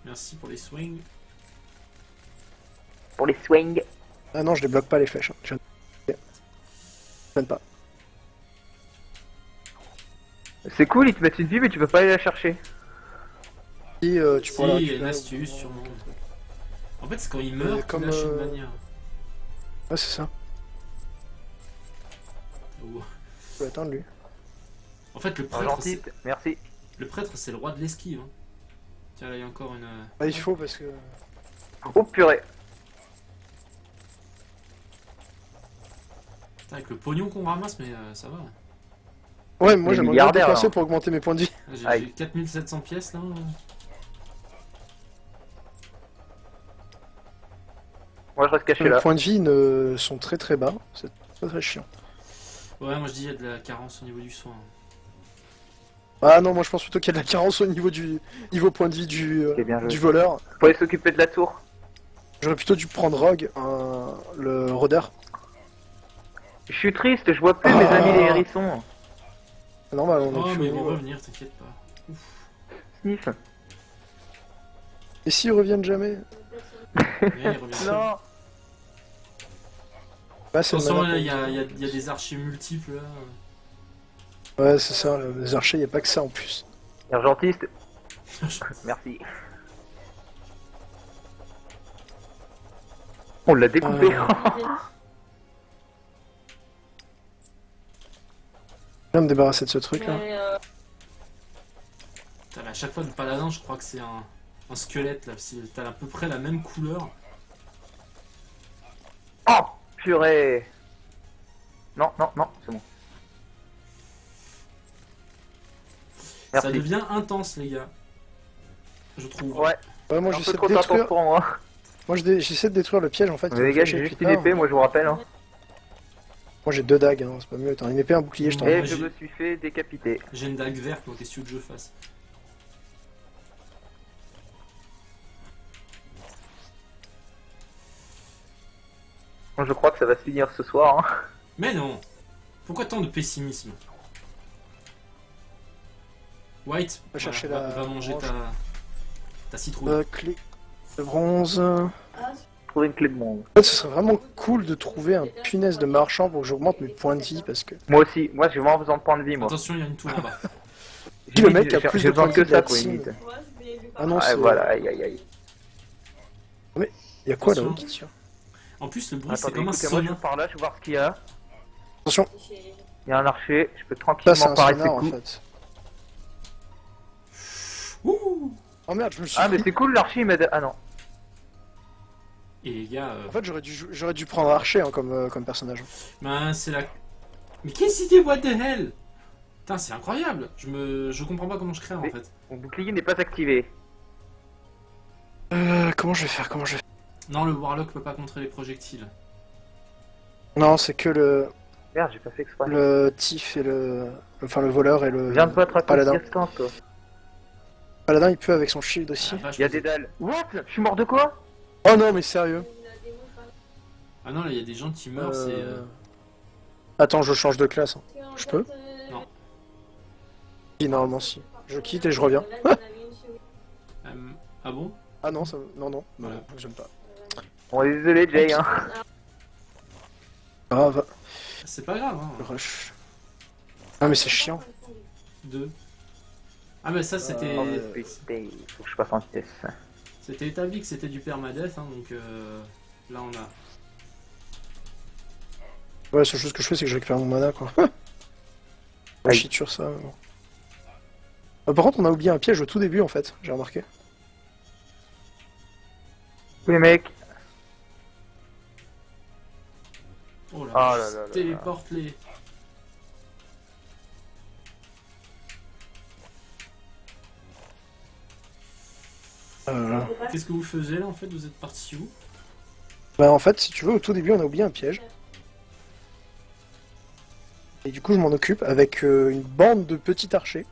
Merci pour les swings. Pour les swings. Ah non, je débloque pas les flèches. Hein. Je viens pas. C'est cool, ils te mettent une vie, mais tu peux pas aller la chercher. Si, tu Si, pourras la il y a une récupérer astuce au bout sûrement. d'un truc. En fait, c'est quand il meurt comme, qu'il lâche une bannière. Ouais, c'est ça. Ou- Faut attendre lui. En fait, le prêtre, Gentil, merci. le prêtre, c'est le roi de l'esquive. Hein. Tiens, là, il y a encore une... Ah, il faut parce que. Oh purée. Putain, avec le pognon qu'on ramasse, mais ça va. Ouais, moi Les j'aimerais bien milliardaires, dépenser alors. pour augmenter mes points de vie. J'ai Aïe. 4700 pièces là. Moi je reste caché Les là. points de vie ne sont très très bas. C'est très très chiant. Ouais, moi je dis il y a de la carence au niveau du soin. Ah non, moi je pense plutôt qu'il y a de la carence au niveau du niveau point de vie C'est bien joué. du voleur. Faut aller s'occuper de la tour. J'aurais plutôt dû prendre Rogue, le rôdeur. Je suis triste, je vois plus mes amis les hérissons. C'est normal, on Oh, est mais plus ils vont haut, ouais. revenir, t'inquiète pas. Sniff. Et s'ils reviennent jamais? Mais ils reviennent. Non. Bah, c'est De toute le façon, mana là, pour- il y a des archers multiples là. Ouais, c'est ça, les archers, y a pas que ça en plus. Urgentiste. Merci. On l'a découpé. Je viens de me débarrasser de ce truc là. Putain, mais à chaque fois, le paladin, je crois que c'est un squelette là. T'as à peu près la même couleur. Oh purée. Non, non, non, c'est bon. Merci. Ça devient intense, les gars. Je trouve. Ouais, Ouais, moi un peu j'essaie de trop intense détruire. pour moi. Moi j'essaie de détruire le piège en fait. qui Mais me les gars, fait j'ai chier juste depuis une tard. épée, moi je vous rappelle. Hein. Moi j'ai 2 dagues, hein, c'est pas mieux. T'as une épée, un bouclier, je t'en Ouais, Et prie. je j'ai- me suis fait décapiter. J'ai une dague verte, donc qu'est-ce que tu veux que je fasse? Moi, je crois que ça va se finir ce soir. Hein. Mais non! Pourquoi tant de pessimisme? White, Va chercher voilà, la va manger orange. ta citrouille. Clé de bronze. En Trouver une clé de monde. fait, ce serait vraiment cool de trouver un punaise de marchand pour que j'augmente mes points de vie parce que. Moi aussi, moi j'ai vraiment besoin de points de vie, moi. Attention, il y a une tour en bas. Le mec a plus j'ai de besoin points que de vie ça, de quoi, la limite. Ah non, Ouais, c'est. voilà, aïe aïe aïe. Y'a quoi là-haut Attention. qui tire? En plus, le bruit, c'est Attendez, comme un écoutez-moi, je sauna. vais par là, je vais voir ce qu'il y a. Attention, Il y a un archer, je peux là c'est tranquillement un parer ses sonar en coups. fait. Ouh! Oh merde, je me suis. Ah, mais pris. c'est cool, l'archer il m'aide. Ah non. Et les gars, En fait, j'aurais dû prendre Archer hein, comme personnage. ben c'est la... Mais qu'est-ce que c'était, what the hell? Putain, c'est incroyable! Je comprends pas comment je crée en Mais- fait. Mon bouclier n'est pas activé. Comment je vais faire? Non, le Warlock peut pas contrer les projectiles. Non, c'est que Merde, j'ai pas fait exprès. le Tif et le. Enfin, le voleur et le. Viens de battre à Paladin. distance, toi. Paladin, il peut avec son shield aussi. Ah, vache, Il y a mais- des dalles. What? Je suis mort de quoi? Oh non, mais sérieux. Ah non, là, il y a des gens qui meurent, c'est... Attends, je change de classe. Hein. Je peux? Non. Si, normalement, si. Je quitte et je reviens. Ah bon? Ah non, ça... non, Voilà. j'aime pas. Bon, désolé, Jay, hein. Grave, C'est pas grave, le hein. rush. Ah, mais c'est chiant. 2. Ah bah ça, c'était... Oh, putain, faut que je passe en vitesse. C'était établi que c'était du permadeath, hein, donc là on a... Ouais, la seule chose que je fais, c'est que je récupère mon mana, quoi. La Aïe. chiture, ça. Bon. Par contre, on a oublié un piège au tout début, en fait, j'ai remarqué. Oui, mec. Oh là, Ah là là là téléporte-les. Qu'est-ce que vous faisiez là en fait? Vous êtes parti où? Bah, en fait, si tu veux, au tout début, on a oublié un piège. Et du coup, je m'en occupe avec une bande de petits archers.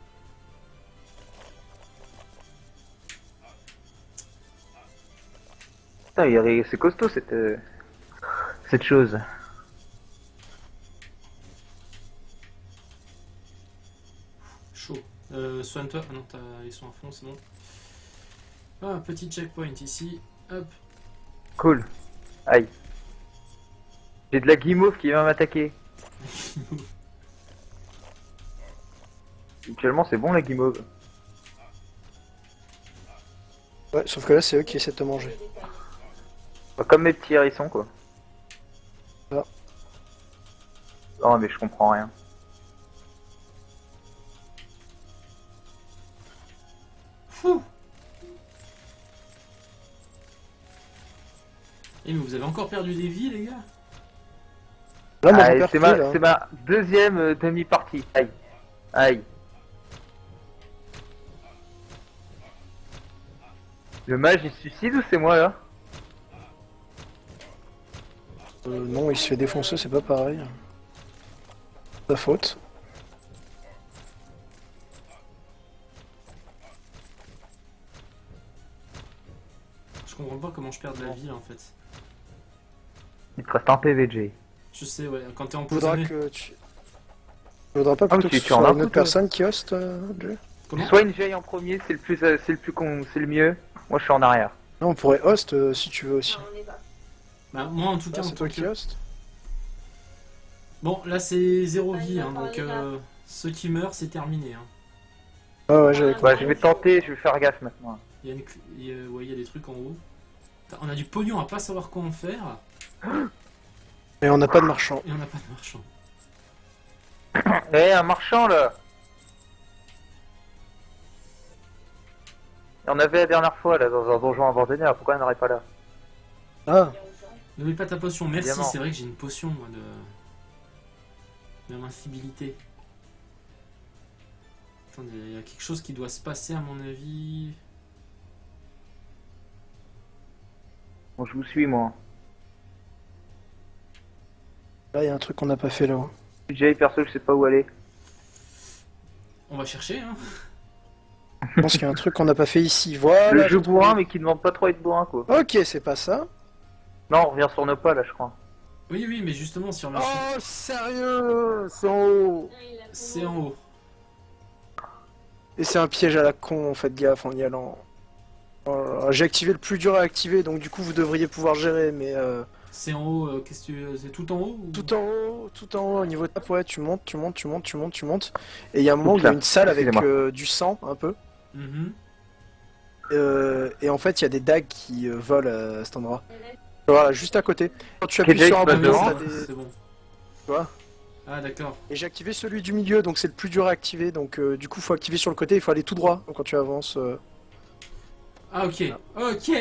Putain, c'est costaud cette chose. Chaud. Soigne-toi. Ah non, ils sont à fond, c'est bon. Ah, petit checkpoint ici. Hop. Cool. Aïe. J'ai de la guimauve qui va m'attaquer. Actuellement, c'est bon la guimauve. Ouais, sauf que là, c'est eux qui essaient de te manger. Comme mes petits hérissons, quoi. Ah. Oh, mais je comprends rien. Fou. Et mais vous avez encore perdu des vies, les gars? Là, moi, Ah, j'en perds c'est plus, là. ma deuxième demi-partie. Aïe. Aïe. Le mage il se suicide ou c'est moi là? Non, il se fait défoncer, c'est pas pareil. Ta faute. Je comprends pas comment je perds de la vie, en fait. Il te reste un PVG. Je sais, ouais, quand t'es Faudra empoisonné. que tu... Faudra pas Ah, plutôt mais que tu ce en soit as une autre foutu. personne qui hoste, Jay? Comment? Soit une jaille en premier, c'est le mieux. Moi je suis en arrière. Non, on pourrait host si tu veux aussi. Bah, moi, en tout cas, Ah, en c'est toi tant qui que... host? Bon, là, c'est 0 vie, hein, donc ceux qui meurent, c'est terminé. Hein. Ah ouais, j'avais Bah compris. je vais tenter, je vais faire gaffe maintenant. Il y a ouais, il y a des trucs en haut. Putain, on a du pognon à pas savoir quoi en faire, Mais on n'a pas de marchand. et on n'a pas de marchand. Eh un marchand là. Il y en avait la dernière fois là dans un donjon abandonné, alors pourquoi il n'aurait pas là? Ah, Ne mets pas ta potion, merci, Évidemment. c'est vrai que j'ai une potion, moi, d'invincibilité. Attendez, il y a quelque chose qui doit se passer, à mon avis. Bon je vous suis moi. là, il y a un truc qu'on n'a pas fait là-haut. Jaille perso je sais pas où aller. On va chercher, hein. Je pense qu'il y a un truc qu'on n'a pas fait ici. Voilà. Le j'ai jeu trouvé. bourrin mais qui demande pas trop être bourrin quoi. Ok, c'est pas ça. Non on revient sur nos pas là je crois. Oui, oui, mais justement, si on va... Oh, sérieux? C'est en haut. C'est en haut. Et c'est un piège à la con, faites gaffe en y allant. J'ai activé le plus dur à activer, donc du coup vous devriez pouvoir gérer, mais C'est en haut, qu'est-ce que tu... C'est tout en haut ou... tout en haut, au niveau de tape, ouais, tu montes, tu montes, tu montes, tu montes, tu montes. Et il y a un moment où il y a Là, une salle avec excusez-moi. du sang, un peu. Mhm. Et en fait, il y a des dagues qui volent à cet endroit. Voilà, juste à côté. Quand tu appuies Quel sur un dague bouton, devant t'as des... C'est bon. vois. Ah, d'accord. Et j'ai activé celui du milieu, donc c'est le plus dur à activer. Donc du coup, faut activer sur le côté, il faut aller tout droit. Donc quand tu avances... Ah, ok. Ok.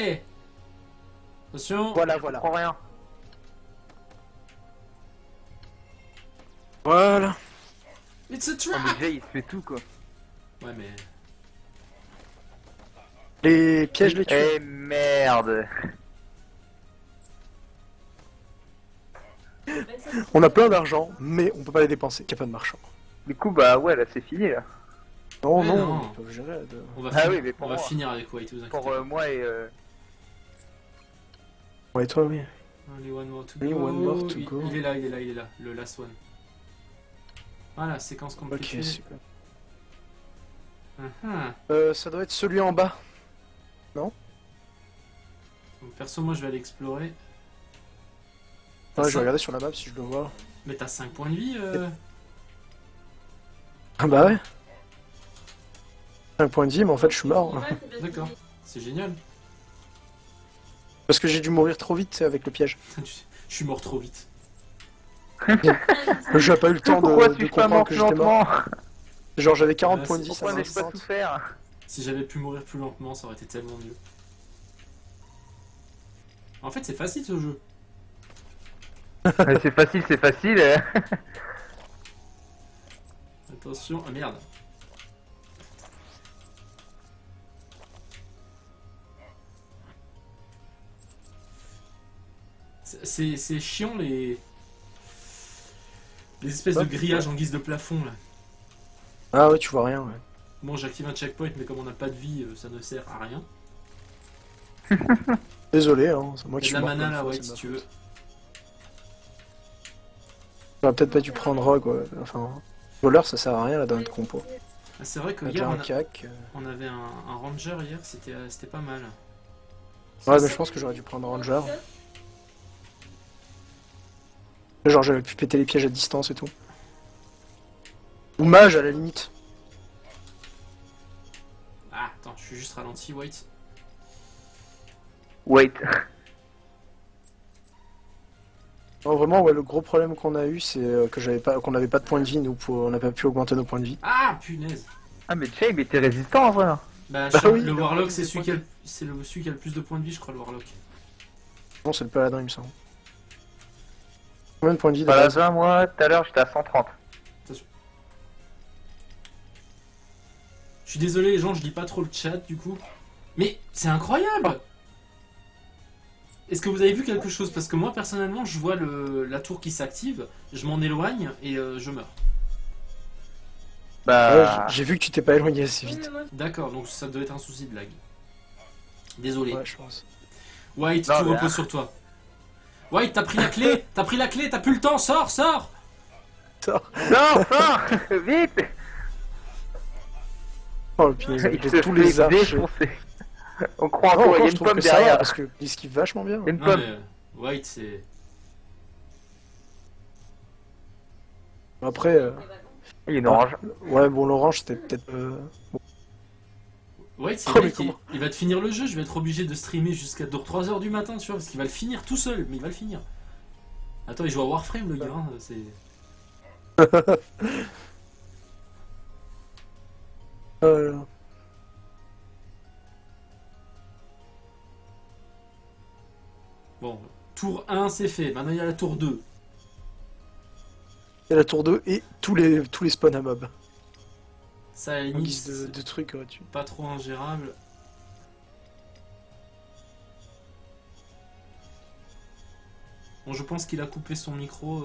Attention. Voilà, Je voilà. comprends rien. Voilà. It's a Oh, trap. mais Jay il se fait tout quoi. Ouais, mais... Les pièges les tuent. Eh merde. On a plein d'argent, mais on peut pas les dépenser. Il n'y a pas de marchand. Du coup bah ouais là c'est fini là. Non, Mais non, non. ils peuvent gérer. On va, Ah finir, oui, mais pour on va moi. finir avec White, vous inquiétez Pour pas. moi et Ouais, toi, oui. Only one more to Only go. one more to Il- go. Il est là, il est là, il est là. Le last one. Voilà, séquence Ok, compliquée. super. Ça doit être celui en bas. Donc, perso, moi je vais aller explorer. Ouais, T'as je vais cinq- regarder sur la map si je le vois. Mais t'as 5 points de vie. Ah bah ouais. 5 points de vie, mais en fait, je suis mort. D'accord. C'est génial. Parce que j'ai dû mourir trop vite, c'est avec le piège. Je suis mort trop vite. J'ai pas eu le temps pourquoi de suis-je pas comprendre mort que plus j'étais mort. lentement? Genre, j'avais 40 Ouais, points de c'est vie, ça Pourquoi m'a n'ai-je pas instant. souffert? Si j'avais pu mourir plus lentement, ça aurait été tellement mieux. En fait, c'est facile ce jeu. C'est facile, c'est facile. Attention. Ah merde. C'est chiant les espèces de grillages en guise de plafond là. Ah ouais, tu vois rien, ouais. Bon, j'active un checkpoint, mais comme on n'a pas de vie, ça ne sert à rien. Désolé, hein, c'est moi Il y qui a de la suis mort mana plein de là, fois, ouais, c'est si ma tu faute. veux. J'aurais peut-être pas dû prendre Rogue, ouais. Enfin, voleur ça sert à rien là dans notre compo. Ah, c'est vrai que On a hier déjà un cac. on avait un ranger hier, c'était pas mal. Ouais, mais je pense que j'aurais dû prendre Ranger. Genre j'aurais pu péter les pièges à distance et tout. Ou mage à la limite. Ah, attends, je suis juste ralenti, White. Wait. Non, vraiment, ouais, le gros problème qu'on a eu, c'est qu'on avait pas de points de vie, nous, on n'a pas pu augmenter nos points de vie. Ah, punaise. Ah mais Jay, mais t'es résistant en vrai. Hein. Bah, oui, le il a Warlock, des c'est celui points qui de celui qui a le plus de points de vie, je crois, le Warlock. Non, c'est le paladin, il me semble. Combien de points de vie de base? Paladin, moi, tout à l'heure, j'étais à 130. Je suis désolé, les gens, je lis pas trop le chat, du coup. Mais c'est incroyable. Est-ce que vous avez vu quelque chose? Parce que moi, personnellement, je vois la tour qui s'active, je m'en éloigne et je meurs. Ouais, Bah... j'ai vu que tu t'es pas éloigné assez vite. D'accord, donc ça doit être un souci de lag. Désolé. Ouais, je pense. White, Non, tout mais repose sur toi. White, t'as pris la clé. T'as pris la clé, t'as plus le temps, sors, sors. Non, non. Vite. Oh, le punaise, Il avec se tous les fait archers. défoncer. On croit Non, encore, il y encore, a je une trouve pomme que ça va, derrière. parce que il esquive vachement bien. Une Non, pomme. mais White, c'est. Après, Il y a une orange. ouais, bon, l'orange, c'était peut-être... White, c'est Oh, vrai mais qu'il comment il va te finir le jeu. Je vais être obligé de streamer jusqu'à 3h du matin, tu vois, parce qu'il va le finir tout seul, mais il va le finir. Attends, il joue à Warframe, le gars, hein, c'est. Euh, Bon, tour 1, c'est fait. Maintenant, il y a la tour 2. et la tour 2 et tous les spawns à mob. Ça, à la En limite, guise c'est de trucs, ouais, tu... pas trop ingérable. Bon, je pense qu'il a coupé son micro,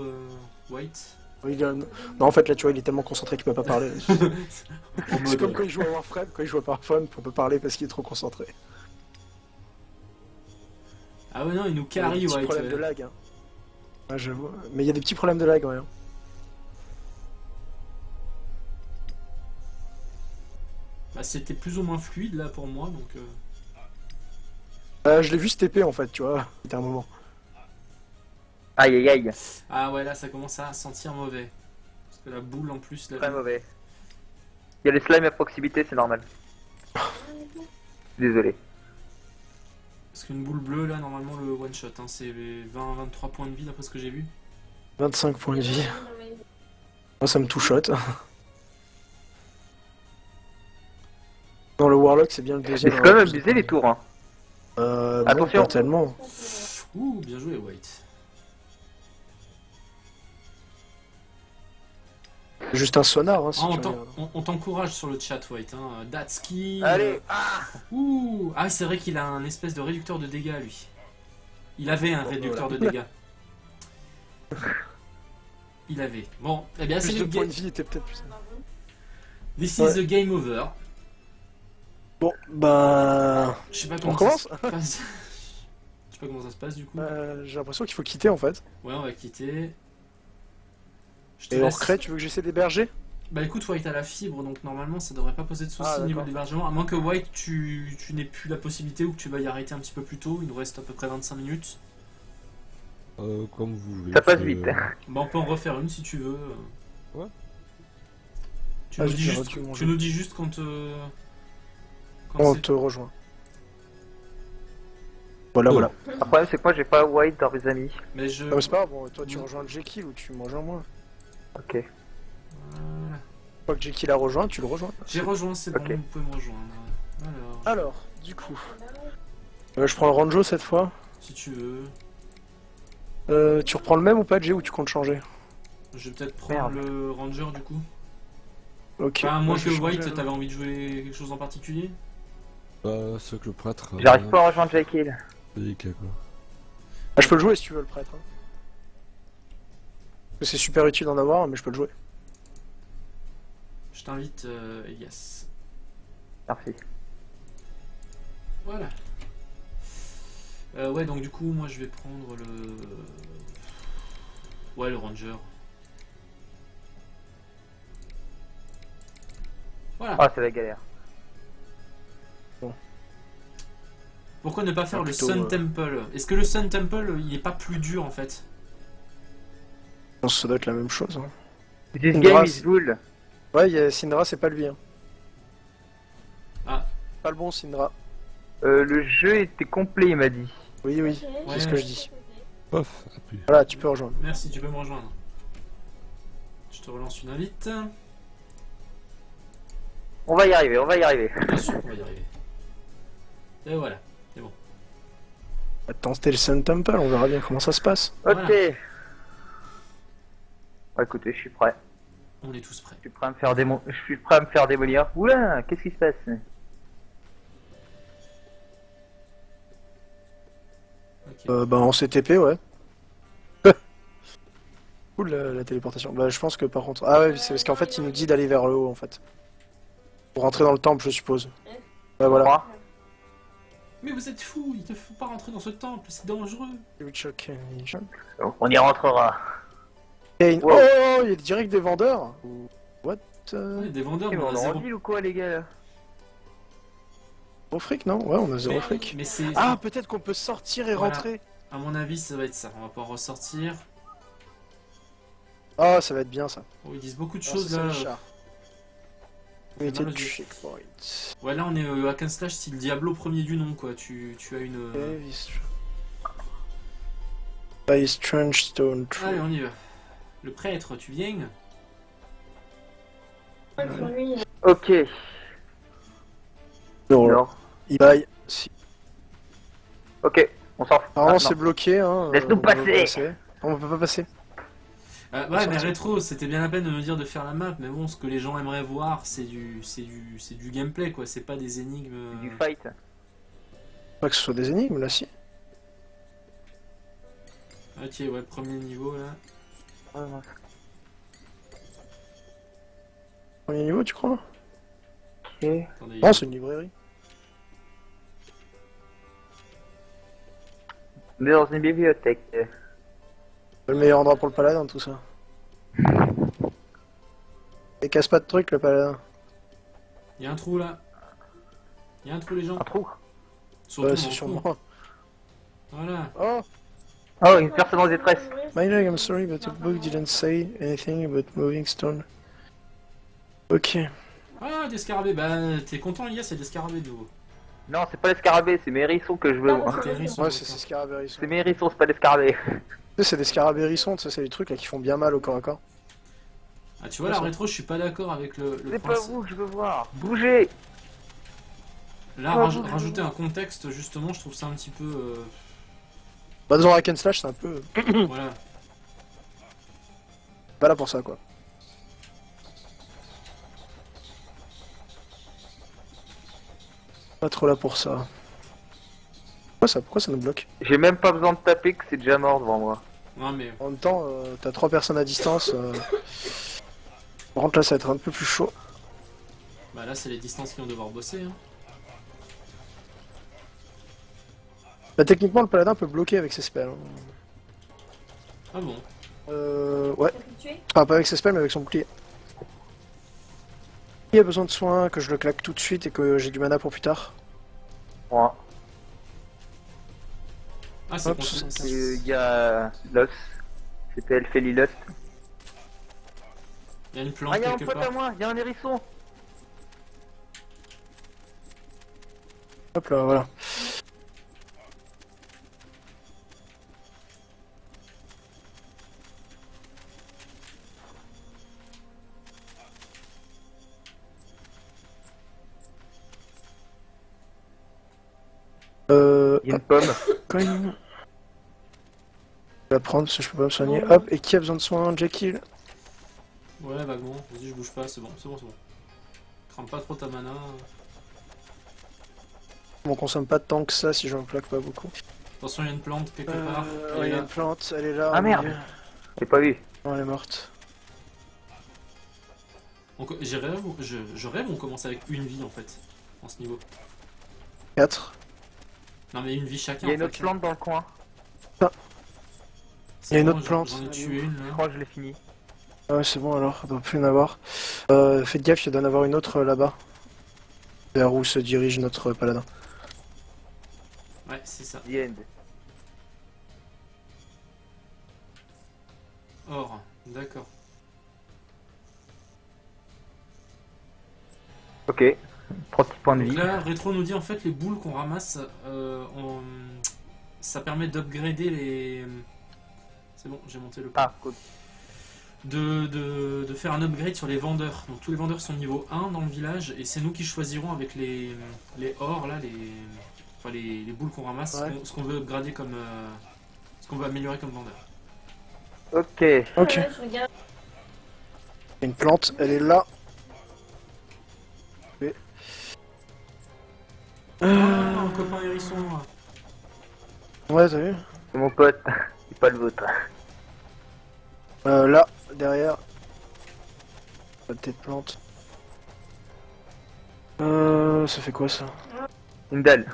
White. Oui, non, en fait, là, tu vois, il est tellement concentré qu'il peut pas parler. En C'est mode, comme quand il joue à Warframe, quand il joue à Warframe, on peut parler parce qu'il est trop concentré. Ah ouais, non, il nous Il y a des carry, petits White. problèmes Ouais. de lag, hein. Ouais, j'avoue. Mais il y a des petits problèmes de lag, ouais. Hein. Bah, c'était plus ou moins fluide, là, pour moi, donc... Je l'ai vu se TP, en fait, tu vois. C'était un moment. Aïe aïe aïe. Ah ouais, là, ça commence à sentir mauvais. Parce que la boule, en plus... Là, Très mauvais. Il y a les slimes à proximité, c'est normal. Désolé. Parce qu'une boule bleue, là, normalement, le one-shot, hein, c'est les 20-23 points de vie, d'après ce que j'ai vu. 25 points de vie. Moi, ça me touchote. Non, le Warlock, c'est bien le Mais deuxième. c'est quand même abusé les tours. Hein. Attention. Attention. Pas tellement. Ouh, bien joué, White. C'est juste un sonar, hein, si Ah, tu regardes. on t'encourage sur le chat, White. Hein. Datski. Allez. Ouh. Ah, c'est vrai qu'il a un espèce de réducteur de dégâts, lui. Il avait un réducteur de dégâts. Il avait. Bon, eh bien, c'est Plus le de points game. de vie était peut-être plus... This Ouais. is the game over. Bon, bah... Je sais pas On comment commence ça se passe. Je sais pas comment ça se passe, du coup. J'ai l'impression qu'il faut quitter, en fait. Ouais, on va quitter. Je te Et on laisse. recrée, tu veux que j'essaie d'héberger? Bah écoute, White a la fibre, donc normalement ça devrait pas poser de soucis Ah, au niveau d'accord. de l'hébergement. À moins que White, tu n'aies plus la possibilité ou que tu vas y arrêter un petit peu plus tôt. Il nous reste à peu près 25 minutes. Comme vous voulez. Ça passe c'est- vite. Bah on peut en refaire une si tu veux. Ouais. Tu, Ah, nous, je dis vais juste, retirer mon tu jeu. nous dis juste quand On c'est- te rejoint. Voilà, Oh. voilà. Le problème, c'est que moi, j'ai pas white dans mes amis. Mais je... Non, mais c'est pas grave, bon, toi tu rejoins Jekyll ou tu me rejoins moi. Ok. Voilà. Une fois que Jekyll a rejoint, tu le rejoins. J'ai rejoint, c'est Ok. bon, vous pouvez me rejoindre. Alors, Alors, du coup... je prends le Ranjo cette fois. si tu veux. Tu reprends le même ou pas, Jay, ou tu comptes changer? Je vais peut-être prendre Merde. le Ranger du coup. Ok. Enfin, à moi, moins je que vais changer, White, alors. t'avais envie de jouer quelque chose en particulier. C'est que le prêtre. J'arrive pas à rejoindre Jekyll. Délicat, quoi. Ah, je peux le jouer si tu veux, le prêtre. Hein. Parce que c'est super utile d'en avoir, mais je peux le jouer. Je t'invite, Elias. Merci. Voilà. Ouais, donc du coup, moi je vais prendre le... Ouais, le Ranger. Voilà. Ah, c'est la galère. Pourquoi ne pas faire le plutôt, Sun Temple? Est-ce que le Sun Temple, il est pas plus dur en fait? Je pense que ça doit être la même chose. Hein. This Une game grâce. is bull. Ouais, Syndra, c'est pas lui. Hein. Ah. Pas le bon Syndra. Le jeu était complet, il m'a dit. Oui, oui, Ouais. c'est ce que je dis. Paf, appuie. Voilà, tu peux rejoindre. Merci, tu peux me rejoindre. Je te relance une invite. On va y arriver, on va y arriver. Bien sûr, on va y arriver. Et voilà. Attends, c'était le Sun Temple, on verra bien comment ça se passe. Ok. Voilà. Bah, écoutez, je suis prêt. On est tous prêts. Je suis prêt à me faire je suis prêt à me faire démolir. Oula, qu'est-ce qui se passe? Ok. Bah en CTP, ouais. Cool la téléportation. Bah je pense que par contre... Ah ouais, c'est parce qu'en fait il nous dit d'aller vers le haut en fait. Pour rentrer dans le temple, je suppose. Ouais, voilà. 3. Mais vous êtes fous, il ne faut pas rentrer dans ce temple, c'est dangereux. On y rentrera. Wow. Wow. Oh, il y a direct des vendeurs. What Ouais, des vendeurs, Mais mais on on a est en zéro. ville ou quoi, les gars là? Zéro fric, non? Ouais, on a zéro fric. Mais c'est... Ah, peut-être qu'on peut sortir et Voilà. rentrer. À mon avis, ça va être ça. On va pouvoir ressortir. Ah, ça va être bien ça. Oh, ils disent beaucoup de Ah, choses ça, c'est là. le char. Unité mal de aux yeux. checkpoint. Ouais, là on est hack and slash style Diablo premier du nom quoi. Tu as une. By Strange Stone Tree. Allez, on y va. Le prêtre, tu viens? Ok. Non, Alors. il baille. Si. Ok, on s'en fout. Apparemment, Ah, c'est non. bloqué. Hein. Laisse-nous On peut pas passer. On peut pas passer. Ouais, mais sortir. rétro, c'était bien la peine de me dire de faire la map, mais bon, ce que les gens aimeraient voir, c'est du gameplay quoi. C'est pas des énigmes. Du fight. Pas que ce soit des énigmes là, si. Ok, ouais, premier niveau là. Premier niveau, tu crois? Ok. Attendez, Non, c'est une librairie. On est dans une bibliothèque. C'est le meilleur endroit pour le paladin, tout ça. Et casse pas de trucs, le paladin. il y a un trou là. Il y a un trou les gens. Un trou. Surtout dans C'est le sur trou. moi. Voilà. Oh! Oh, une personne en détresse. My leg, I'm sorry, but the book didn't say anything about moving stone. Ok. Ah, des scarabées. Bah, t'es content, Elias, c'est des scarabées de nouveau. Non, c'est pas les scarabées, c'est mes hérissons que je veux, moi. Des hérissons, Ouais, d'accord. c'est scarabées hérissons. C'est mes hérissons, c'est pas des scarabées. Tu sais, c'est des scarabées hérissons, tu sais, c'est les trucs là qui font bien mal au corps à corps. Ah, tu vois, la rétro, je suis pas d'accord avec le C'est pas principe. vous que je veux voir. Bougez. Là, Pas raj- vous. rajouter un contexte, justement, je trouve ça un petit peu. Bah, dans Hack and Slash, c'est un peu. Voilà. Pas là pour ça, quoi. Pas trop là pour ça. Pourquoi ça nous bloque? J'ai même pas besoin de taper que c'est déjà mort devant moi. Non, mais. En même temps, t'as 3 personnes à distance. Par contre, là, ça va être un peu plus chaud. Bah, là, c'est les distances qui vont devoir bosser. Hein. Bah, techniquement, le paladin peut bloquer avec ses spells. Hein. Ah bon. Ouais. Enfin, pas avec ses spells, mais avec son bouclier. Qui a besoin de soins, que je le claque tout de suite et que j'ai du mana pour plus tard. Moi. Ah, c'est Hop, contre- 75. Il y a Lost. C'était Elfeli Lost. Il y a une plante Ah, il y a un quelque pote à part. moi, il y a un hérisson. Hop là, voilà. Il y a une pomme. Coin. Je vais la prendre parce que je peux pas me soigner. Hop, et qui a besoin de soins? Jekyll. Ouais, vaguement. Vas-y, je bouge pas, c'est bon, c'est bon, c'est bon. Crame pas trop ta mana. On consomme pas tant que ça si j'en plaque pas beaucoup. Attention, il y a une plante quelque part. Elle Ouais, est il y a là. une plante, elle est là. Ah, au merde. milieu. J'ai pas vu. Non, elle est morte. Je rêve, on commence avec une vie en fait, en ce niveau. 4. Non mais une vie chacun. Il y a en une autre fait. plante dans le coin. C'est Il y a une bon, autre plante. J'en ai tué une Je là. crois que je l'ai fini. Ah ouais, c'est bon alors, il doit plus y en avoir. Faites gaffe, il doit y en avoir une autre là-bas. Vers où se dirige notre paladin. Ouais, c'est ça. The end. Or, d'accord. Ok. 3 petits points de Donc vie. là, Rétro nous dit en fait les boules qu'on ramasse, ça permet d'upgrader les. C'est bon, j'ai monté le pas. Ah, cool. De faire un upgrade sur les vendeurs. Donc tous les vendeurs sont niveau 1 dans le village et c'est nous qui choisirons avec les ors là, enfin, les boules qu'on ramasse, Ouais. ce qu'on veut upgrader comme. Ce qu'on veut améliorer comme vendeur. Ok. Ok. Ouais, je regarde. Il y a une plante, elle est là. Oui. Ah, copain hérisson. Ouais, t'as vu? C'est mon pote. C'est pas le vôtre. Là, derrière. Pas de tête plante. Ça fait quoi ça? Une dalle.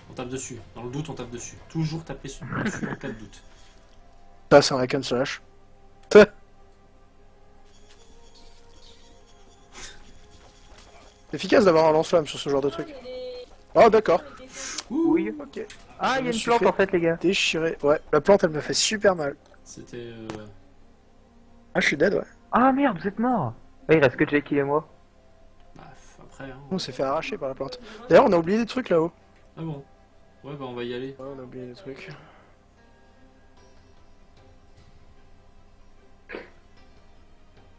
On tape dessus. Dans le doute, on tape dessus. Toujours taper dessus en cas de doute. Ça, c'est un hack and slash. C'est efficace d'avoir un lance-flamme sur ce genre de truc. Oh, d'accord. Oui. Ok. Ah, Je il y me a une suis plante fait en fait, les gars. Déchiré. Ouais, la plante, elle me fait super mal. C'était. Ah, je suis dead, ouais. Ah merde, vous êtes mort. Ah, il reste que Jackie et moi. Bah, après. Hein. On s'est fait arracher par la plante. D'ailleurs, on a oublié des trucs là-haut. Ah bon. Ouais, bah on va y aller. Ouais, on a oublié des trucs.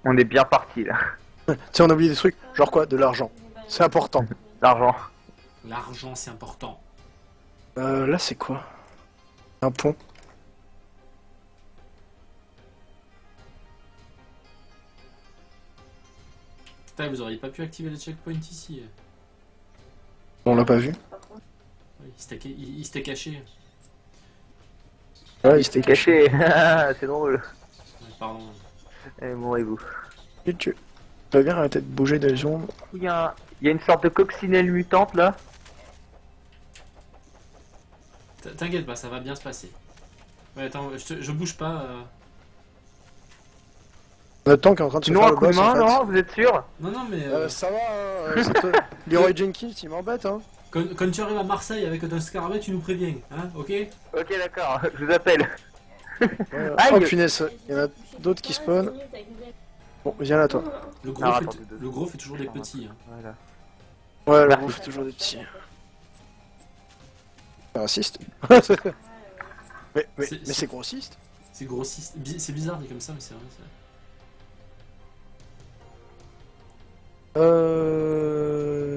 On est bien parti là. Tiens, on a oublié des trucs. Genre quoi? De l'argent. C'est important. L'argent. L'argent, c'est important. Là, c'est quoi? Un pont. Putain, vous auriez pas pu activer les checkpoints ici. On l'a pas vu. Ouais, il s'était caché. Ouais, il s'était caché. Caché. C'est drôle. Ouais, pardon. Eh, bon, et vous. Tu vas bien arrêter de bouger des zones. Il y a une sorte de coccinelle mutante là. T'inquiète pas, ça va bien se passer. Ouais, attends, je bouge pas. Notre tank est en train de se Sinon, faire un le coup de boss, en main, fait. non? Vous êtes sûr? Non, non, mais. Ça va, Leroy Jenkins, il m'embête, hein. Quand tu arrives à Marseille avec ton scarabée, tu nous préviens, hein, ok? Ok, d'accord. Je vous appelle. Ouais, Aïe. oh punaise, il y en a d'autres qui spawnent. Bon, viens là, toi. Le gros, Ah, fait, attendez, deux le gros fait toujours des petits. Hein. Voilà. Ouais, le Merci. gros fait toujours des petits. C'est raciste. mais c'est grossiste. C'est grossiste. C'est bizarre dit comme ça, mais c'est vrai.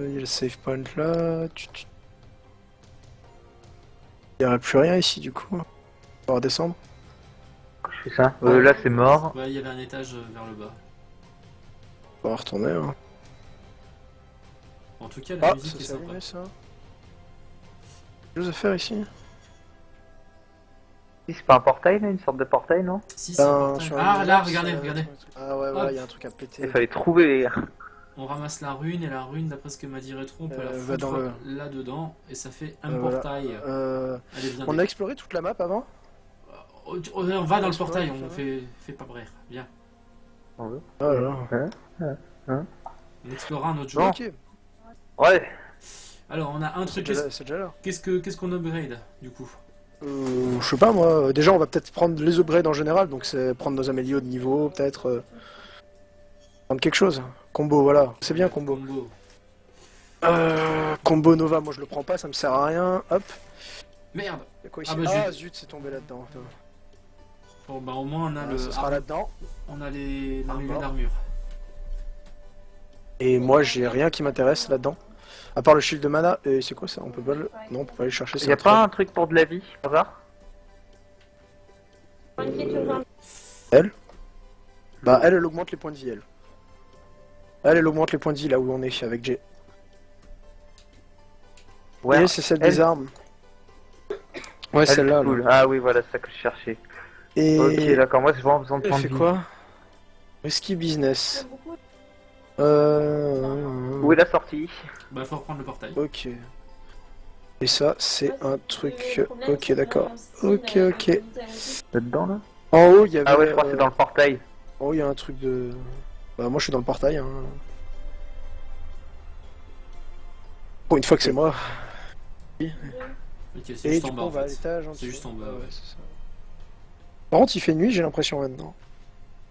Il y a le save point là. Il n'y aurait plus rien ici du coup. On va redescendre. Je fais ça. Là, c'est mort. Ouais, il y avait un étage vers le bas. On va retourner. Hein. En tout cas, la Ah, musique ça est s'est sympa. allumé ça. Quelque chose à faire ici. Si, c'est pas un portail là, une sorte de portail, non? Si, c'est un portail. sur Ah, une là, box, regardez, regardez. Ah ouais, Hop. voilà, il y a un truc à péter. Il fallait trouver. On ramasse la rune, et la rune, d'après ce que m'a dit Rétro, on peut la va dans foutre là-dedans, et ça fait un voilà. portail. Allez, viens. On a exploré toute la map avant. On va dans le explore, portail, ça on va. fait pas brère. Viens. Oh là là. On explorera un autre jour. Non. Ok, Ouais. Alors, on a un c'est truc. déjà là. Qu'est-ce qu'on upgrade, du coup? Je sais pas moi, déjà on va peut-être prendre les upgrades en général, donc c'est prendre nos amélios de niveau, peut-être prendre quelque chose. Combo, voilà, c'est bien combo. Combo Nova, moi je le prends pas, ça me sert à rien. Hop, Merde. y'a quoi ici? Ah bah, Ah j'ai- zut, c'est tombé là-dedans. Bon, bah au moins on a le. Ce sera là-dedans. On a les l'amulet mort. d'armure. Et moi j'ai rien qui m'intéresse là-dedans. À part le shield de mana, et c'est quoi ça? On peut pas le... Non, on peut pas aller chercher ça. Y a pas un truc pour de la vie, par hasard? Bah elle augmente les points de vie, elle. Elle augmente les points de vie là où on est avec J. Ouais. Et c'est celle elle- des armes. Ouais, Elle, celle-là. cool. là. Ah oui, voilà, c'est ça que je cherchais. Et Ok, d'accord, moi j'ai vraiment besoin de elle points de fait vie. quoi? Risky business. Où est la sortie? Bah faut reprendre le portail. Ok. Et ça, c'est un truc... Ok, d'accord. Ok, ok. Là-dedans, là? En haut, il y avait... Ah ouais, je crois que c'est dans le portail. En haut, il y a un truc de... Bah, moi, je suis dans le portail, hein. Pour une fois que c'est moi. Ok, c'est Et juste du en coup, bas on en va à fait. l'étage. en C'est dessous. juste en bas, ouais. c'est ça. Par contre, il fait nuit, j'ai l'impression, maintenant.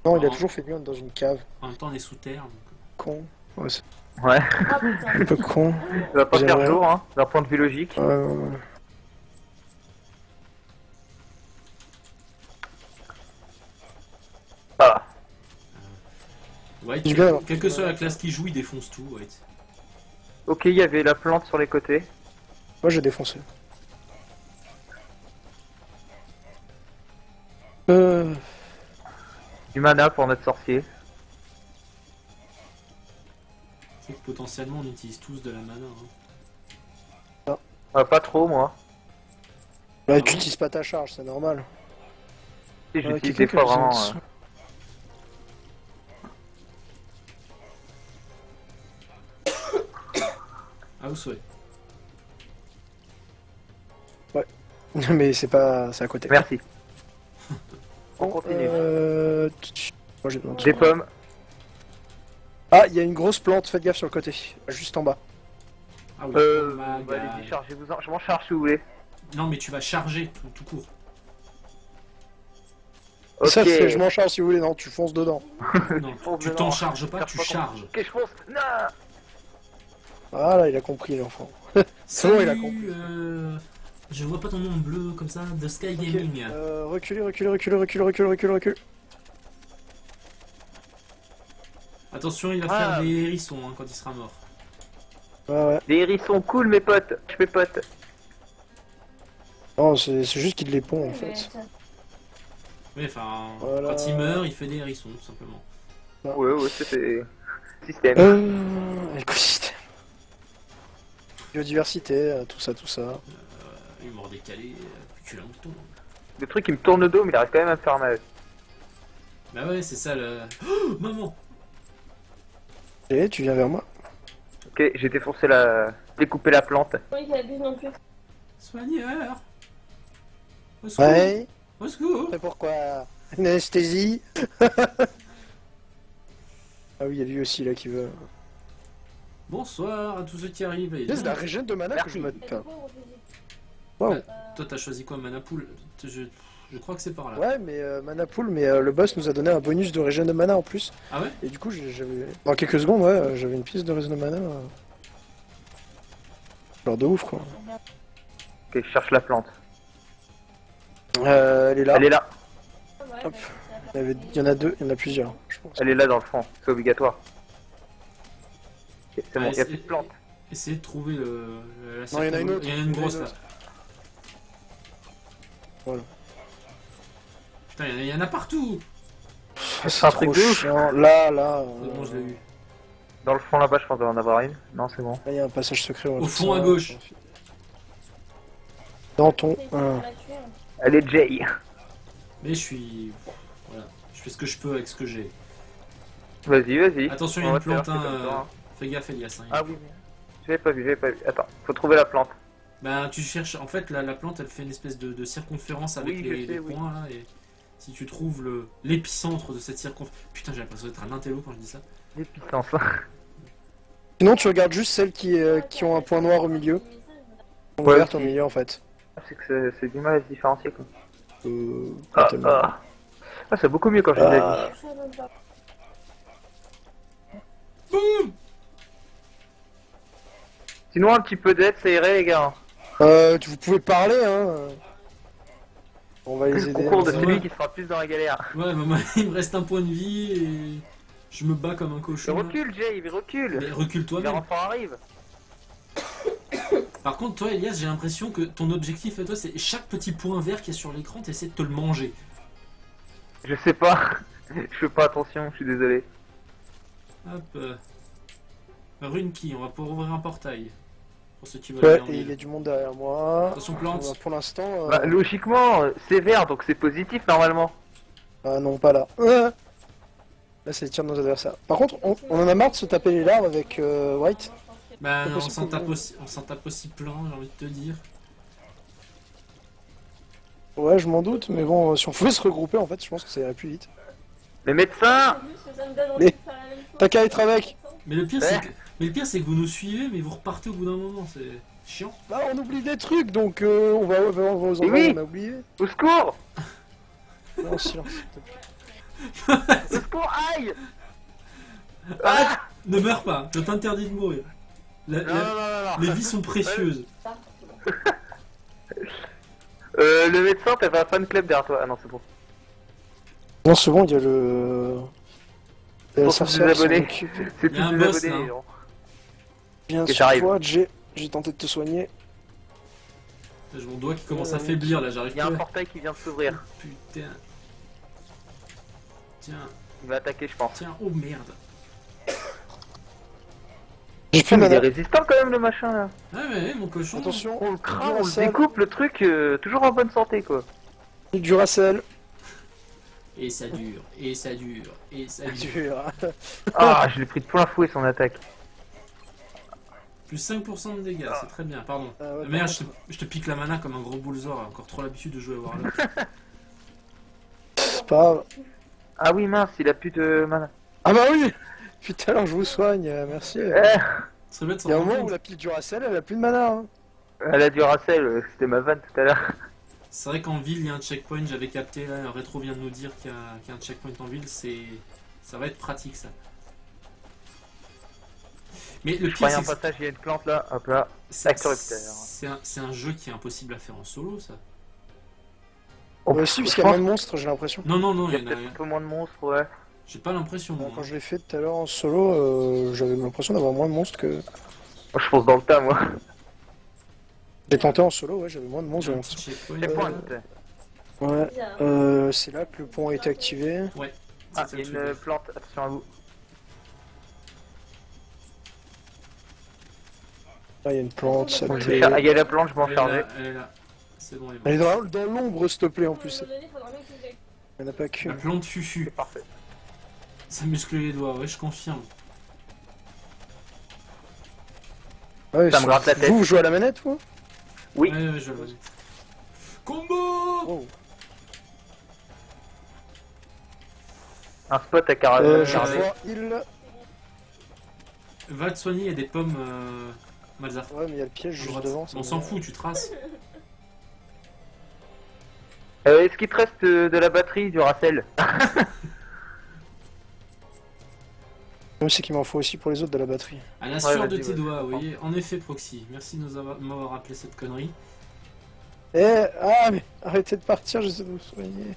Non, il a Non. toujours fait nuit dans une cave. En même temps, on est sous terre. Donc... Con. Ouais, c'est Ouais, un peu con. ça va pas faire J'aimerais- jour, hein, d'un point de vue logique. Ouais. Ah, Ouais, Je vais avoir- quelle que soit la classe qui joue, il défonce tout. Ouais. ok, il y avait la plante sur les côtés. Moi, j'ai défoncé. Euh... Du mana pour notre sorcier. C'est que potentiellement, on utilise tous de la mana. Hein. Pas trop, moi. Bah, tu utilises pas ta charge, c'est normal. Si, j'utilise Quelqu'un des qui a fois besoin de vraiment. soin. À vous souhait. Mais c'est pas... c'est à côté. Merci. On Bon, continue. Moi, j'ai besoin de Des soin. pommes. Ah, il y a une grosse plante, faites gaffe sur le côté. Juste en bas. Ah oui, oh my Bah, God. allez-y, chargez-vous-en. Je m'en charge si vous voulez. Non, mais tu vas charger tout court. Ok. Ça, c'est je m'en charge si vous voulez, non, tu fonces dedans. Non, fonces tu dedans. t'en charges pas, tu Cherche pas charges. Ok, je fonce. Non. Voilà, il a compris, l'enfant. C'est bon, il a Salut, compris. je vois pas ton nom bleu comme ça, The Sky Gaming. Reculez, recule. Attention, il va Ah. faire des hérissons hein, quand il sera mort. Ouais. Les hérissons cool, mes potes. Je fais pote. Non, c'est juste qu'il les pond, en fait. Oui, enfin, Voilà. quand il meurt, il fait des hérissons, tout simplement. Ouais, c'était. Système. Écosystème. Biodiversité, tout ça. Humour décalé, cul en bouton. Le truc, il me tourne le dos, mais il arrive quand même à me faire mal. Bah ouais, c'est ça le... Oh, maman. Et tu viens vers moi. Ok, j'ai défoncé la. Découpé la plante. Oui, il abuse non plus. Soigneur. Au secours. Ouais. Au secours. C'est pourquoi une anesthésie. Ah oui, il y a lui aussi, là, qui veut... Bonsoir à tous ceux qui arrivent. Et... C'est la régène de mana que je me... C'est pauvre, Wow. Toi, t'as choisi quoi, Manapool? Je crois que c'est par là. Ouais, mais mana pool, mais le boss nous a donné un bonus de régène de mana en plus. Ah ouais? Et du coup, j'avais... Dans quelques secondes, ouais, j'avais une pièce de régène de mana. Genre de ouf, quoi. Ok, je cherche la plante. Elle est là. Elle est là. Ouais, Hop. bah, Il y en a deux, il y en a plusieurs, je pense. Elle est là dans le fond. C'est obligatoire. Ok, c'est bon, Ouais, il y a c'est- plus de plante. Essayez de trouver la Non, il y en a une autre. Il y en a une grosse là. Voilà. Putain, il y en a partout. Ah, C'est un c'est truc trop de ouf. chiant. Là, C'est bon, je l'ai eu. Dans le fond là-bas, je pense qu'il doit en avoir une. Non, c'est bon. Là, il y a un passage secret. Au fond à gauche. Dans ton... c'est pour la tuer, hein. Elle est Jay. Mais je suis... Voilà. Je fais ce que je peux avec ce que j'ai. Vas-y. Attention, il y a On une va faire plante, comme ça, hein. Fais gaffe, Elias. Hein. Ah oui. J'avais pas vu. Attends, faut trouver la plante. Bah, tu cherches... En fait, la plante, elle fait une espèce de circonférence avec Oui, je les sais, oui. points, là, et... Si tu trouves l'épicentre de cette circonférence... Putain, j'ai l'impression d'être un intello quand je dis ça. Les puissances. Sinon, tu regardes juste celles qui ont un point noir au milieu. Ouais, Verte au ok. milieu, en fait. C'est que c'est du mal à se différencier quoi. Pas Ah, tellement. c'est beaucoup mieux quand je l'ai Ah. dit. Je sais même pas. Sinon, un petit peu d'aide, ça irait, les gars. Vous pouvez parler, hein. On va les Le aider. concours de Ouais. celui qui sera plus dans la galère. Ouais, bah, moi, il me reste un point de vie, et... Je me bats comme un Il cochon. là. recule, Jay, il recule. Mais recule Les toi-même. enfants arrivent. Par contre, toi, Elias, j'ai l'impression que ton objectif à toi, c'est chaque petit point vert qui est sur l'écran, t'essaies de te le manger. Je sais pas. Je fais pas attention, je suis désolé. Hop. Rune key, on va pouvoir ouvrir un portail. Pour ceux qui veulent Ouais, aller en et il y île. a du monde derrière moi. Attention, plante. Pour l'instant... Bah, logiquement, c'est vert, donc c'est positif normalement. Ah non, pas là. Là, c'est les tirs de nos adversaires. Par contre, on en a marre de se taper les larves avec White. Je pense que Bah C'est non, pas on si s'en cool. tape aussi plein, j'ai envie de te dire. Ouais, je m'en doute, mais bon, si on pouvait se regrouper, en fait, je pense que ça irait plus vite. Les médecins. C'est juste que ça me donne Mais envie de faire la même chose. t'as qu'à être avec. Mais le pire, Ouais. c'est que vous nous suivez, mais vous repartez au bout d'un moment, c'est chiant. Bah, on oublie des trucs, donc on va aux endroits Oui. où on a oublié. Au secours. Non, silence, s'il te plaît. Au secours. Aïe. Arrête. Ne meurs pas, je t'interdis de mourir. Non, non, non, non. Les vies sont précieuses. Ah, c'est bon. Le médecin, t'avais un fan club derrière toi. Ah non, c'est bon. Non, c'est bon, il y a le. Il y a la Pour tous sorcière les qui s'en abonnés. occupe. C'est Y a tous un les boss, abonnés, là. les gens. Bien Ok, sûr, j'arrive. toi, j'ai tenté de te soigner. J'ai mon doigt qui commence à faiblir là, j'arrive Il y a un plus. portail qui vient de s'ouvrir. Putain. Tiens, Il va attaquer, je pense. tiens, oh merde. J'ai plus Putain, mais il est mana. résistant quand même, le machin là. Ah ouais, mon cochon. Attention, On le craint, on le Duracell. découpe, le truc, toujours en bonne santé quoi. Duracell. Et ça dure, et ça dure, et ça dure. Dur. Ah, je l'ai pris de plein fouet son attaque. Plus 5% de dégâts, c'est très bien, pardon. Ah ouais, Merde, par je te pique la mana comme un gros boulezor, encore trop l'habitude de jouer à Warlock. C'est pas grave. Ah oui, mince, il a plus de mana. Ah bah oui. Putain, alors je vous soigne, merci. Eh, Ce serait bête de s'en Il y a un rendre moment où compte. la pile Duracell, elle a plus de mana. Hein. elle a du Racel, c'était ma vanne tout à l'heure. C'est vrai qu'en ville, il y a un checkpoint, j'avais capté, là, Rétro vient de nous dire qu'il y a un checkpoint en ville, ça va être pratique ça. Mais le Je pire, croyais un c'est que passage, il y a une plante là, hop là. c'est- Acteur Rupteur. c'est un jeu qui est impossible à faire en solo, ça. Oh, Aussi, parce je qu'il y a pense moins de monstres, j'ai l'impression. Non, non, non, qu'il il y y a en a. peut-être un peu moins de monstres, ouais. J'ai pas l'impression, moi. Quand je l'ai fait tout à l'heure en solo, j'avais l'impression d'avoir moins de monstres que. Moi, je fonce dans le tas, moi. J'ai tenté en solo, ouais, j'avais moins de monstres, J'ai j'ai un petit l'impression. checkpoint. Les points. Ouais, Bizarre. c'est là que le pont a été activé. Ah, C'est il y le a une truc. plante, attention à vous. Là, il y a une plante, ça Bon, je me vais fait- faire... Il y a la plante, je vais en Elle est là, charger. elle est là. C'est bon, elle est Elle est morte. dans l'ombre, s'il te plaît, en plus. À un moment donné, faudra bien que je- Il n'y en a pas La qu'une. plante fufu. C'est parfait. Ça muscle les doigts, ouais, je confirme. Ah ouais, Ça me gratte la tête. Vous jouez à la manette, vous Oui. Ouais, ouais, je le vois. Combo! Oh. Un spot à carré. Je Charlie. vois il. Va te soigner, il y a des pommes, Malzar. Ouais, mais il y a le piège À juste droite. devant. ça On me- s'en fout, tu traces. Est-ce qu'il te reste de la batterie du Racel? Même c'est qu'il m'en faut aussi pour les autres de la batterie. À la Ouais, sueur de vas-y, tes vas-y. doigts, oui. En effet, Proxy. Merci de m'avoir rappelé cette connerie. Eh, ah, mais arrêtez de partir, j'essaie de vous soigner.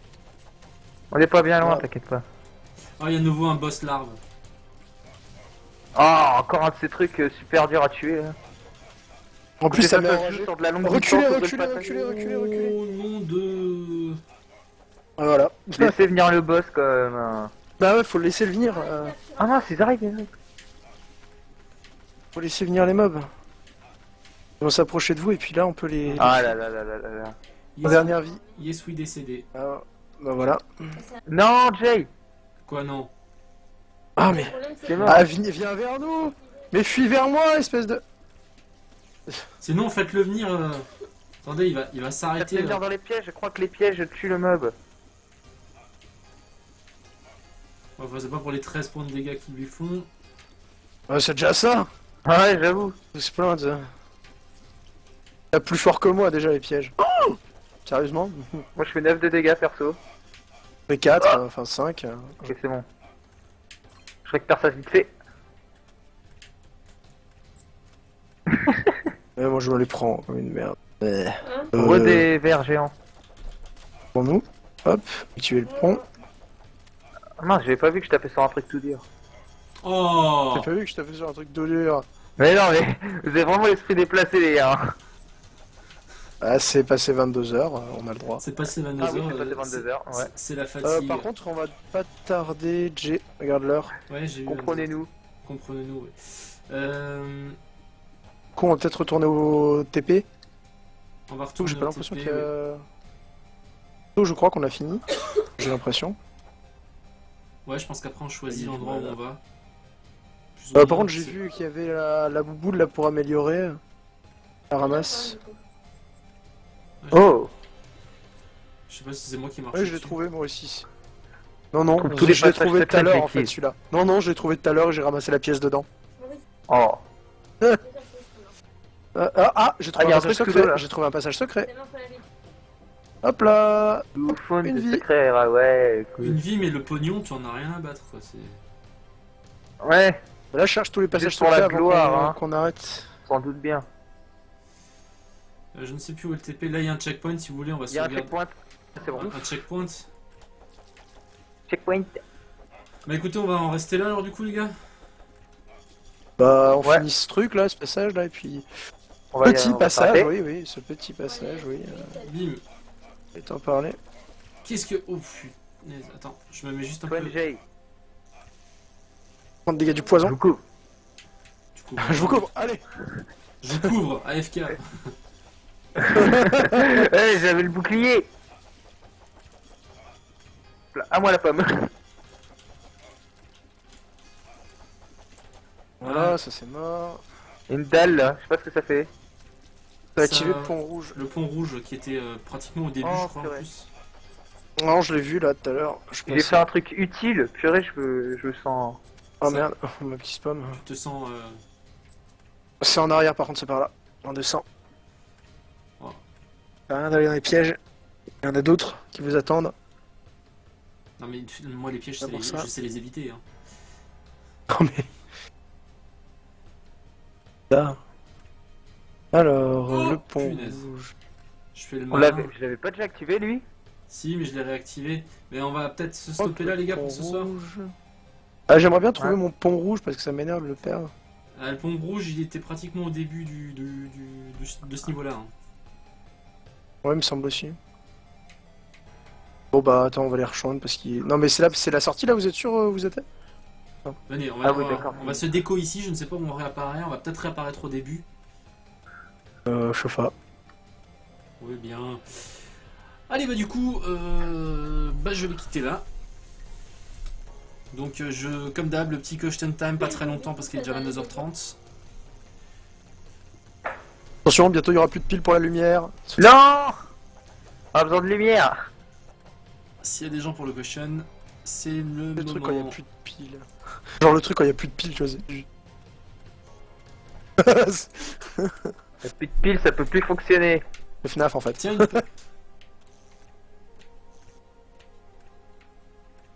On est pas bien loin, Ouais. t'inquiète pas. Oh, il y a de nouveau un boss larve. Oh, encore un de ces trucs super durs à tuer. Là. En plus, C'est ça ça, met ça en se joue rangée. sur de la longue Reculez, distance, reculez, ouvrir le reculez, reculez. Oh, nom de... Ah, voilà. passage. Laissez venir le boss quand même. Hein. Bah ouais, faut le laisser venir. Ah non, c'est arrivé. Faut laisser venir les mobs. Ils vont s'approcher de vous et puis là, on peut les. Ah là là là là là là. En Yes, dernière vie. yes, oui, décédé. Ah, bah voilà. Non, Jay. Quoi, non? Ah, mais. Le problème, C'est que- mort. Ah, viens vers nous. Mais fuis vers moi, espèce de. Sinon, faites-le venir. Attendez, il va Faites s'arrêter. venir là. dans les pièges, je crois que les pièges tuent le mob. Enfin, c'est pas pour les 13 points de dégâts qu'ils lui font. Ouais, c'est déjà ça. Ouais, j'avoue. Faut se plaindre. T'as plus fort que moi déjà les pièges. Sérieusement. Moi je fais 9 de dégâts perso. Les 4, enfin 5. Ok, c'est bon. Je récupère ça vite fait. Moi je me les prends comme une merde. Hein Re des vers géants. Pour nous. Hop, tuer le pont. Ah mince, j'avais pas vu que je tapais sur un truc tout dur. Oh! J'ai pas vu que je tapais sur un truc de dur. Mais non, mais vous avez vraiment l'esprit déplacé, les gars. Ah, c'est passé 22h, on a le droit. C'est passé 22h. Ah oui, c'est passé 22 heures, ouais. C'est la fatigue. Par contre, on va pas tarder. J, regarde l'heure. Ouais, j'ai eu. Comprenez-nous. Comprenez-nous, ouais. On va peut-être retourner au TP. On va Tout, retourner j'ai pas au l'impression TP, qu'il y ouais. a. Tout, je crois qu'on a fini. J'ai l'impression. Ouais, je pense que c'est bon. qu'après on choisit Vas-y, l'endroit où voilà. on va. plus ou moins, Par contre, j'ai c'est- vu qu'il y avait la bouboule là pour améliorer. La ramasse. Oh. Je sais pas si c'est moi qui marche. Ouais, je l'ai trouvé moi aussi. Non, non, Trouve tous les je l'ai passages trouvé tout à secrets l'heure de en fait Jekyll. celui-là. Non, non, je l'ai trouvé tout à l'heure et j'ai ramassé la pièce dedans. Oh. J'ai Ah, trouvé y a un un passage truc secret. sous l'eau, là. J'ai trouvé un passage secret. Hop là. Bouffon Une de vie. secret, ah ouais, Une cool. vie, mais le pognon, tu en as rien à battre, quoi. C'est... Ouais, Là, je cherche tous les passages pour la secrets avant gloire, qu'on hein. qu'on arrête. sans doute bien. Je ne sais plus où est le TP. Là, il y a un checkpoint, si vous voulez, on va Il y a un sauvegarder. checkpoint. C'est bon. Un checkpoint. Checkpoint. Bah écoutez, on va en rester là, alors, du coup, les gars. Bah, on Ouais. finit ce truc là, ce passage là, et puis. On va Petit on va passage, s'arrêter. oui, oui, ce petit passage, oui. Bim. Je vais t'en parler. Qu'est-ce que... Oh, putain. Attends, je me mets juste un peu... 20J. Prendre des dégâts du Je poison. vous coupe. Du coup, Je vous couvre, allez. Je vous couvre, AFK. Eh, j'avais le bouclier. À moi la pomme. Voilà, ça c'est mort. Une dalle là, je sais pas ce que ça fait. T'as activé Ça- le pont rouge. Le pont rouge qui était pratiquement au début, Oh, je crois, en purée. plus. Non, je l'ai vu là tout à l'heure. Je J'ai pensais- fait un truc utile. Purée, je me sens. Oh Ça- merde, ma petite spam. Tu te sens... C'est en arrière par contre, c'est par là. On descend. Oh. Rien d'aller dans les pièges. Il y en a d'autres qui vous attendent. Non mais moi les pièges, C'est pour ça. je sais les éviter. Hein. Oh mais. Là. Alors, Oh, le pont punaise. rouge. Je fais le On malin. l'avait, je l'avais pas déjà activé lui. Si, mais je l'ai réactivé. Mais on va peut-être se Oh, stopper là, les gars, pour pont ce soir. rouge. Ah, j'aimerais bien trouver Ouais. mon pont rouge parce que ça m'énerve de le perdre. Le pont rouge, il était pratiquement au début de ce niveau-là. Hein. Ouais, il me semble aussi. Bon bah attends, on va les rejoindre parce qu'il... Non mais c'est là, c'est la sortie là, vous êtes sûr où vous êtes? Venez, Ah oui, d'accord. on va se déco ici, je ne sais pas où on réapparaît. On va peut-être réapparaître au début. Je sais pas. Oui, bien. Allez, bah du coup, bah, je vais quitter là. Donc, comme d'hab, le petit question time, pas très longtemps parce qu'il est déjà 22h30. Attention, bientôt il y aura plus de piles pour la lumière. Non. On a besoin de lumière. S'il y a des gens pour le question, c'est le Le moment. truc quand il y a plus de piles. Genre le truc quand il y a plus de piles, tu vois. La petite pile, ça peut plus fonctionner. Le FNAF en fait. Tiens, une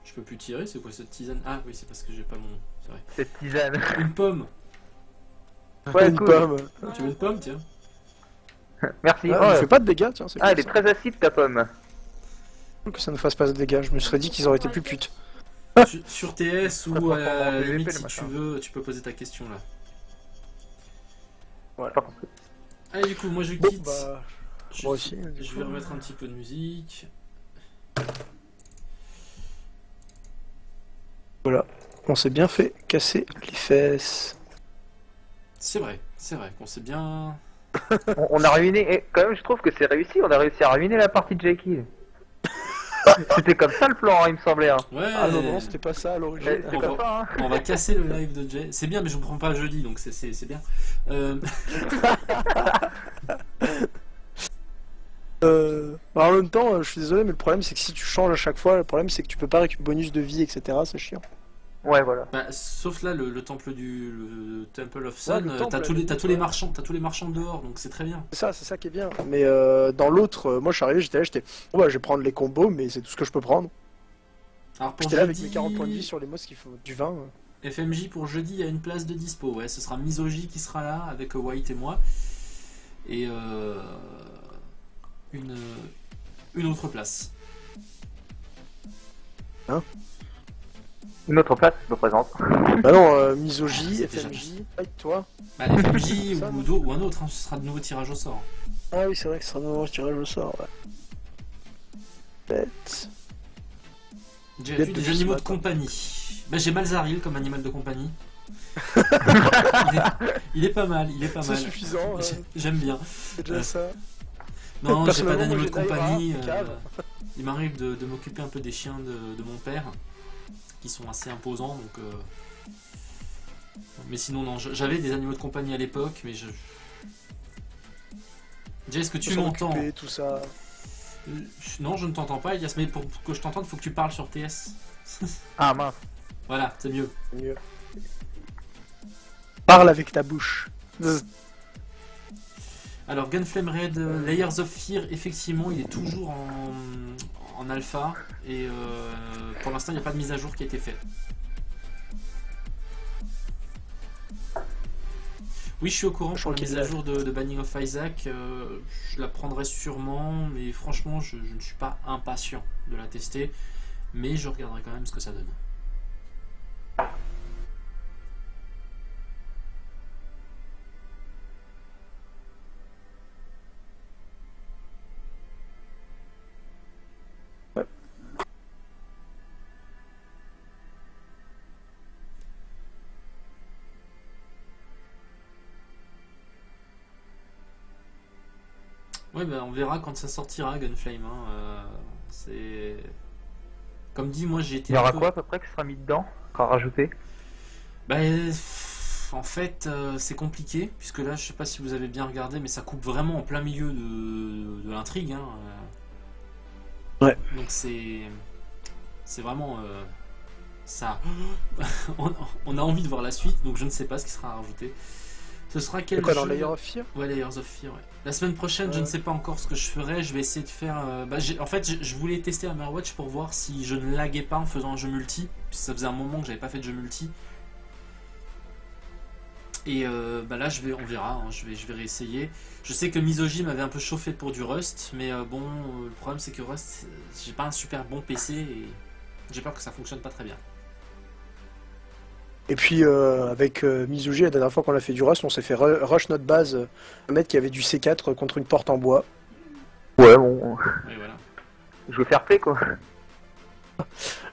Je peux plus tirer, c'est quoi cette tisane? Ah oui, c'est parce que j'ai pas mon... C'est vrai. Cette tisane. Une pomme. Ouais, Une cool. pomme. Tu veux une pomme, tiens? Merci. Ah, Oh, elle fait pas de dégâts, tiens. C'est ah, elle est cool, très acide ta pomme. ça. Que ça ne fasse pas de dégâts. Je me serais dit qu'ils auraient été plus putes. Sur TS ou Pas à la forcément limite, PVP, si le tu machin. veux, tu peux poser ta question là. Voilà. Pas compris. Allez, du coup, moi je Bon quitte. bah, Je- moi aussi. du Je coup. vais remettre un petit peu de musique. Voilà. On s'est bien fait casser les fesses. C'est vrai qu'on s'est bien... On a ruiné. Et quand même, je trouve que c'est réussi. On a réussi à ruiner la partie de Jekyll. C'était comme ça le plan, hein, il me semblait. Hein. Ouais, Ah non, non, c'était pas ça à l'origine. C'est on comme va- ça, hein. on va casser le live de Jay. C'est bien, mais je ne prends pas jeudi, donc c'est bien. Bah, en même temps, je suis désolé, mais le problème c'est que si tu changes à chaque fois, le problème c'est que tu peux pas récupérer bonus de vie, etc. C'est chiant. Ouais, voilà. Bah, sauf là, le temple le Temple of Sun, le temple, t'as ouais. tous les marchands, t'as tous les marchands dehors, donc c'est très bien. C'est ça qui est bien. Mais dans l'autre, moi je suis arrivé, j'étais là, bon bah je vais prendre les combos, mais c'est tout ce que je peux prendre. Alors pour J'étais là avec jeudi, mes 40 points de vie sur les mosques qui font du vin. FMJ pour jeudi, il y a une place de dispo. Ouais, ce sera Misoji qui sera là avec White et moi. Et une autre place. Une autre place me présente. Bah non, Misoji, c'est déjà FMJ, avec toi. Bah, FMJ Ça, ou un autre, hein, ce sera de nouveau tirage au sort. Ah oui, c'est vrai que ce sera nouveau tirage au sort, ouais. Bête. J'ai Peut-être vu depuis des ce animaux de matin. compagnie. Bah, j'ai Malzaril comme animal de compagnie. il est pas mal, il est pas C'est mal. suffisant, J'aime bien. c'est déjà ça. Non, j'ai pas Personnellement, d'animaux moi, de j'ai compagnie. Naira, cave. Il m'arrive de m'occuper un peu des chiens de mon père, qui sont assez imposants, donc Mais sinon, non, j'avais des animaux de compagnie à l'époque, mais je... Jay, est-ce que tu Ils sont m'entends? occupés, tout ça. Non, je ne t'entends pas, Elias, mais pour que je t'entende, il faut que tu parles sur TS. Ah mince. Voilà, c'est mieux. C'est mieux. Parle avec ta bouche. Alors, Gunflame Red, Layers of Fear, effectivement, il est toujours en alpha, et pour l'instant, il n'y a pas de mise à jour qui a été faite. Oui, je suis au courant pour la mise à jour de Binding of Isaac. Je la prendrai sûrement, mais franchement, je ne suis pas impatient de la tester. Mais je regarderai quand même ce que ça donne. Ouais, ben on verra quand ça sortira, Gunflame. Hein. C'est... Comme dit, moi j'ai été Il y un aura peu... quoi à peu près qui sera mis dedans? À rajouter? Ben, en fait, c'est compliqué, puisque là, je sais pas si vous avez bien regardé, mais ça coupe vraiment en plein milieu de l'intrigue. Hein. Ouais. Donc c'est vraiment... ça... on a envie de voir la suite, donc je ne sais pas ce qui sera rajouté. Ce sera quel C'est quoi, dans jeu? Layer of Fear? Ouais, Layers of Fear, ouais. La semaine prochaine, je ne sais pas encore ce que je ferai. Je vais essayer de faire... en fait, je voulais tester Hammerwatch pour voir si je ne laguais pas en faisant un jeu multi. Puisque ça faisait un moment que j'avais pas fait de jeu multi. Et là, on verra. Hein, je vais réessayer. Je sais que Misogi m'avait un peu chauffé pour du Rust. Mais bon, le problème c'est que Rust, j'ai pas un super bon PC. Et j'ai peur que ça fonctionne pas très bien. Et puis avec Mizugi, la dernière fois qu'on a fait du Rust, on s'est fait rush notre base, un mec qui avait du C4 contre une porte en bois. Ouais, bon. Oui, voilà. Je veux faire play quoi.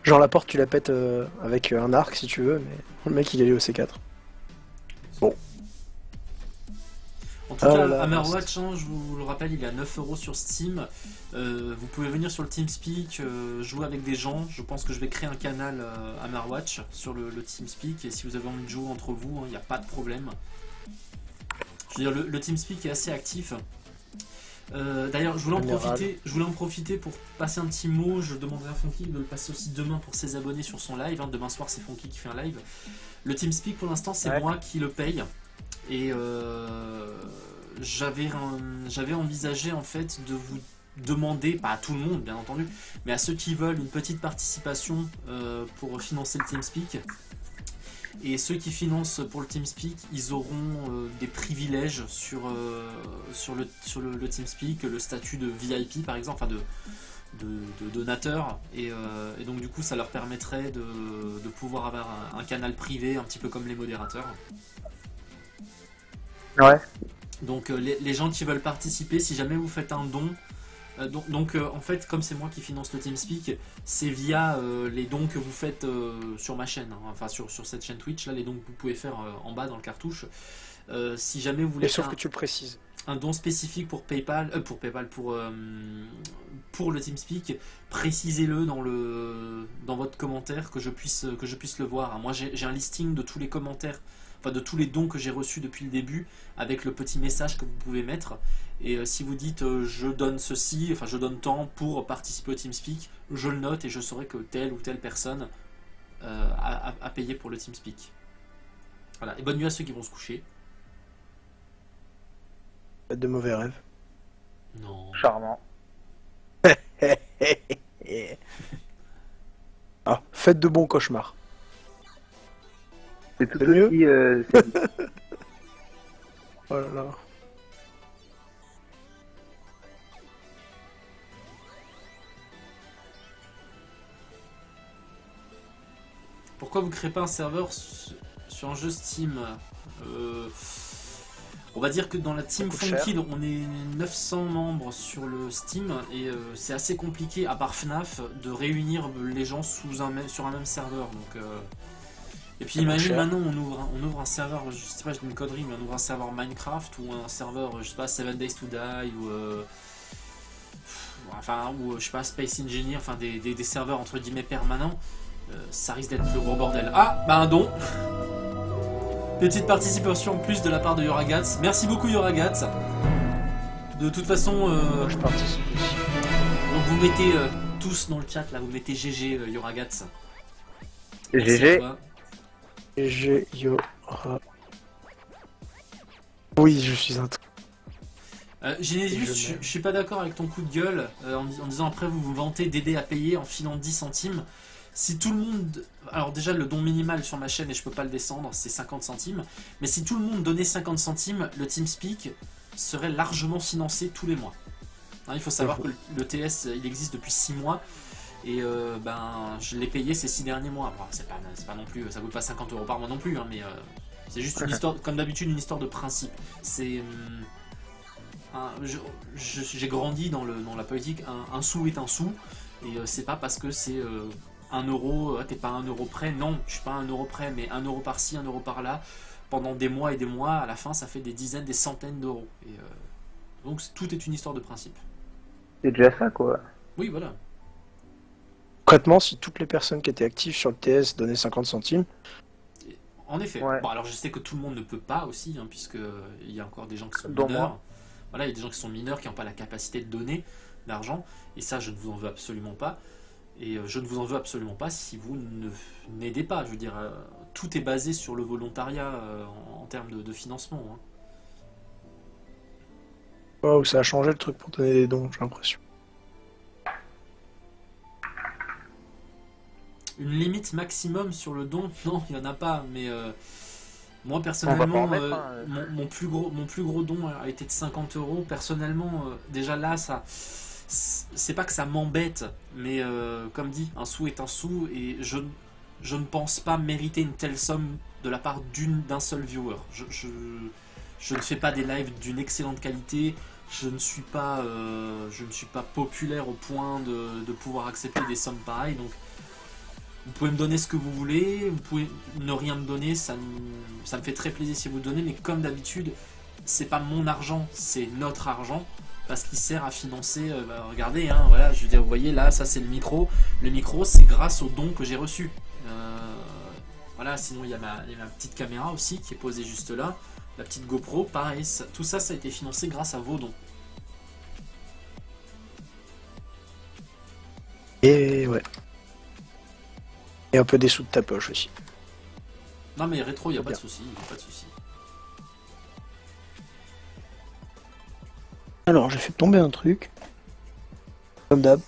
Genre la porte tu la pètes avec un arc si tu veux, mais le mec il est allé au C4. Bon. En tout Ah cas, là là, Hammerwatch, hein, je vous le rappelle, il est à 9€ sur Steam. Vous pouvez venir sur le TeamSpeak, jouer avec des gens. Je pense que je vais créer un canal Hammerwatch sur le TeamSpeak. Et si vous avez envie de jouer entre vous, il n'y a pas de problème. Je veux dire, le TeamSpeak est assez actif. D'ailleurs, je voulais en profiter pour passer un petit mot. Je demanderai à Fonky de le passer aussi demain pour ses abonnés sur son live. Hein. Demain soir, c'est Fonky qui fait un live. Le TeamSpeak, pour l'instant, c'est moi qui le paye. Et j'avais envisagé en fait de vous demander, pas à tout le monde bien entendu, mais à ceux qui veulent une petite participation pour financer le TeamSpeak. Et ceux qui financent pour le TeamSpeak, ils auront des privilèges sur le TeamSpeak, le statut de VIP par exemple, enfin de donateur. Et donc du coup ça leur permettrait de pouvoir avoir un canal privé, un petit peu comme les modérateurs. Ouais. Donc les gens qui veulent participer, si jamais vous faites un don, en fait comme c'est moi qui finance le TeamSpeak, c'est via les dons que vous faites sur ma chaîne, hein, enfin sur cette chaîne Twitch, là les dons que vous pouvez faire en bas dans le cartouche. Si jamais vous voulez Et sauf faire que tu le précises. un don spécifique pour PayPal, pour le TeamSpeak, précisez-le dans votre commentaire que je puisse le voir. Moi j'ai un listing de tous les commentaires, enfin de tous les dons que j'ai reçus depuis le début, avec le petit message que vous pouvez mettre. Et si vous dites je donne ceci, enfin je donne tant pour participer au TeamSpeak, je le note et je saurai que telle ou telle personne a payé pour le TeamSpeak. Voilà, et bonne nuit à ceux qui vont se coucher. Faites de mauvais rêves. Non. Charmant. Ah, faites de bons cauchemars. C'est tout C'est mieux aussi. Oh là là. Pourquoi vous créez pas un serveur sur un jeu Steam? On va dire que dans la team Ça coûte cher. Funky, on est 900 membres sur le Steam et c'est assez compliqué, à part FNAF, de réunir les gens sur un même serveur. Donc, et puis Ça coûte imagine cher. maintenant on ouvre un serveur, je sais pas, je dis une connerie, mais on ouvre un serveur Minecraft ou un serveur, je sais pas, 7 Days to Die ou je sais pas, Space Engineer, enfin des serveurs entre guillemets permanents. Ça risque d'être le gros bordel. Ah, bah un don. Petite participation en plus de la part de Yoragats. Merci beaucoup Yoragats. De toute façon, Je participe aussi. donc vous mettez tous dans le chat là, vous mettez GG Yoragats. Merci à GG. toi. J'ai Yora. Oui, je suis un truc. Genesis, Je je m'aime. suis pas d'accord avec ton coup de gueule en disant après vous vous vantez d'aider à payer en filant 10 centimes. Si tout le monde... Alors déjà le don minimal sur ma chaîne et je peux pas le descendre, c'est 50 centimes. Mais si tout le monde donnait 50 centimes, le TeamSpeak serait largement financé tous les mois. Hein, il faut savoir que le TS il existe depuis 6 mois. Et ben je l'ai payé ces 6 derniers mois. Bon, c'est pas non plus, ça coûte pas 50 € par mois non plus, hein, mais c'est juste une histoire, comme d'habitude, une histoire de principe. C'est... j'ai grandi dans la politique, un sou est un sou, et c'est pas parce que c'est 1 euro, t'es pas 1 euro près, non, je suis pas 1 euro près, mais 1 euro par-ci, 1 euro par-là, pendant des mois et des mois, à la fin ça fait des dizaines, des centaines d'euros. Et donc tout est une histoire de principe. C'est déjà ça, quoi. Oui, voilà. Concrètement, si toutes les personnes qui étaient actives sur le TS donnaient 50 centimes, En effet. Ouais. Bon, alors je sais que tout le monde ne peut pas aussi, hein, puisque il y a encore des gens qui sont Dont mineurs. moi. Voilà, il y a des gens qui sont mineurs qui n'ont pas la capacité de donner d'argent, et ça, je ne vous en veux absolument pas. Et je ne vous en veux absolument pas si vous n'aidez pas. Je veux dire, tout est basé sur le volontariat en termes de financement. Hein. wow, ça a changé le truc pour donner des dons, j'ai l'impression. Une limite maximum sur le don, non, il n'y en a pas, mais moi On va pas personnellement, en mettre, mon plus gros don a été de 50 €. Personnellement, déjà là, ça, c'est pas que ça m'embête, mais comme dit, un sou est un sou, et je ne pense pas mériter une telle somme de la part d'un seul viewer. Je ne fais pas des lives d'une excellente qualité. Je ne suis pas populaire au point de pouvoir accepter des sommes pareilles, donc vous pouvez me donner ce que vous voulez, vous pouvez ne rien me donner, ça me fait très plaisir si vous le donnez, mais comme d'habitude, c'est pas mon argent, c'est notre argent, parce qu'il sert à financer, regardez, hein, voilà, je veux dire, vous voyez là, ça c'est le micro c'est grâce aux dons que j'ai reçus. Voilà, sinon il y a ma petite caméra aussi qui est posée juste là, la petite GoPro, pareil, tout ça a été financé grâce à vos dons. Et ouais. Et un peu des sous de ta poche aussi. Non mais rétro, il n'y a pas de Bien. souci, pas de souci. Alors, j'ai fait tomber un truc. Comme d'hab.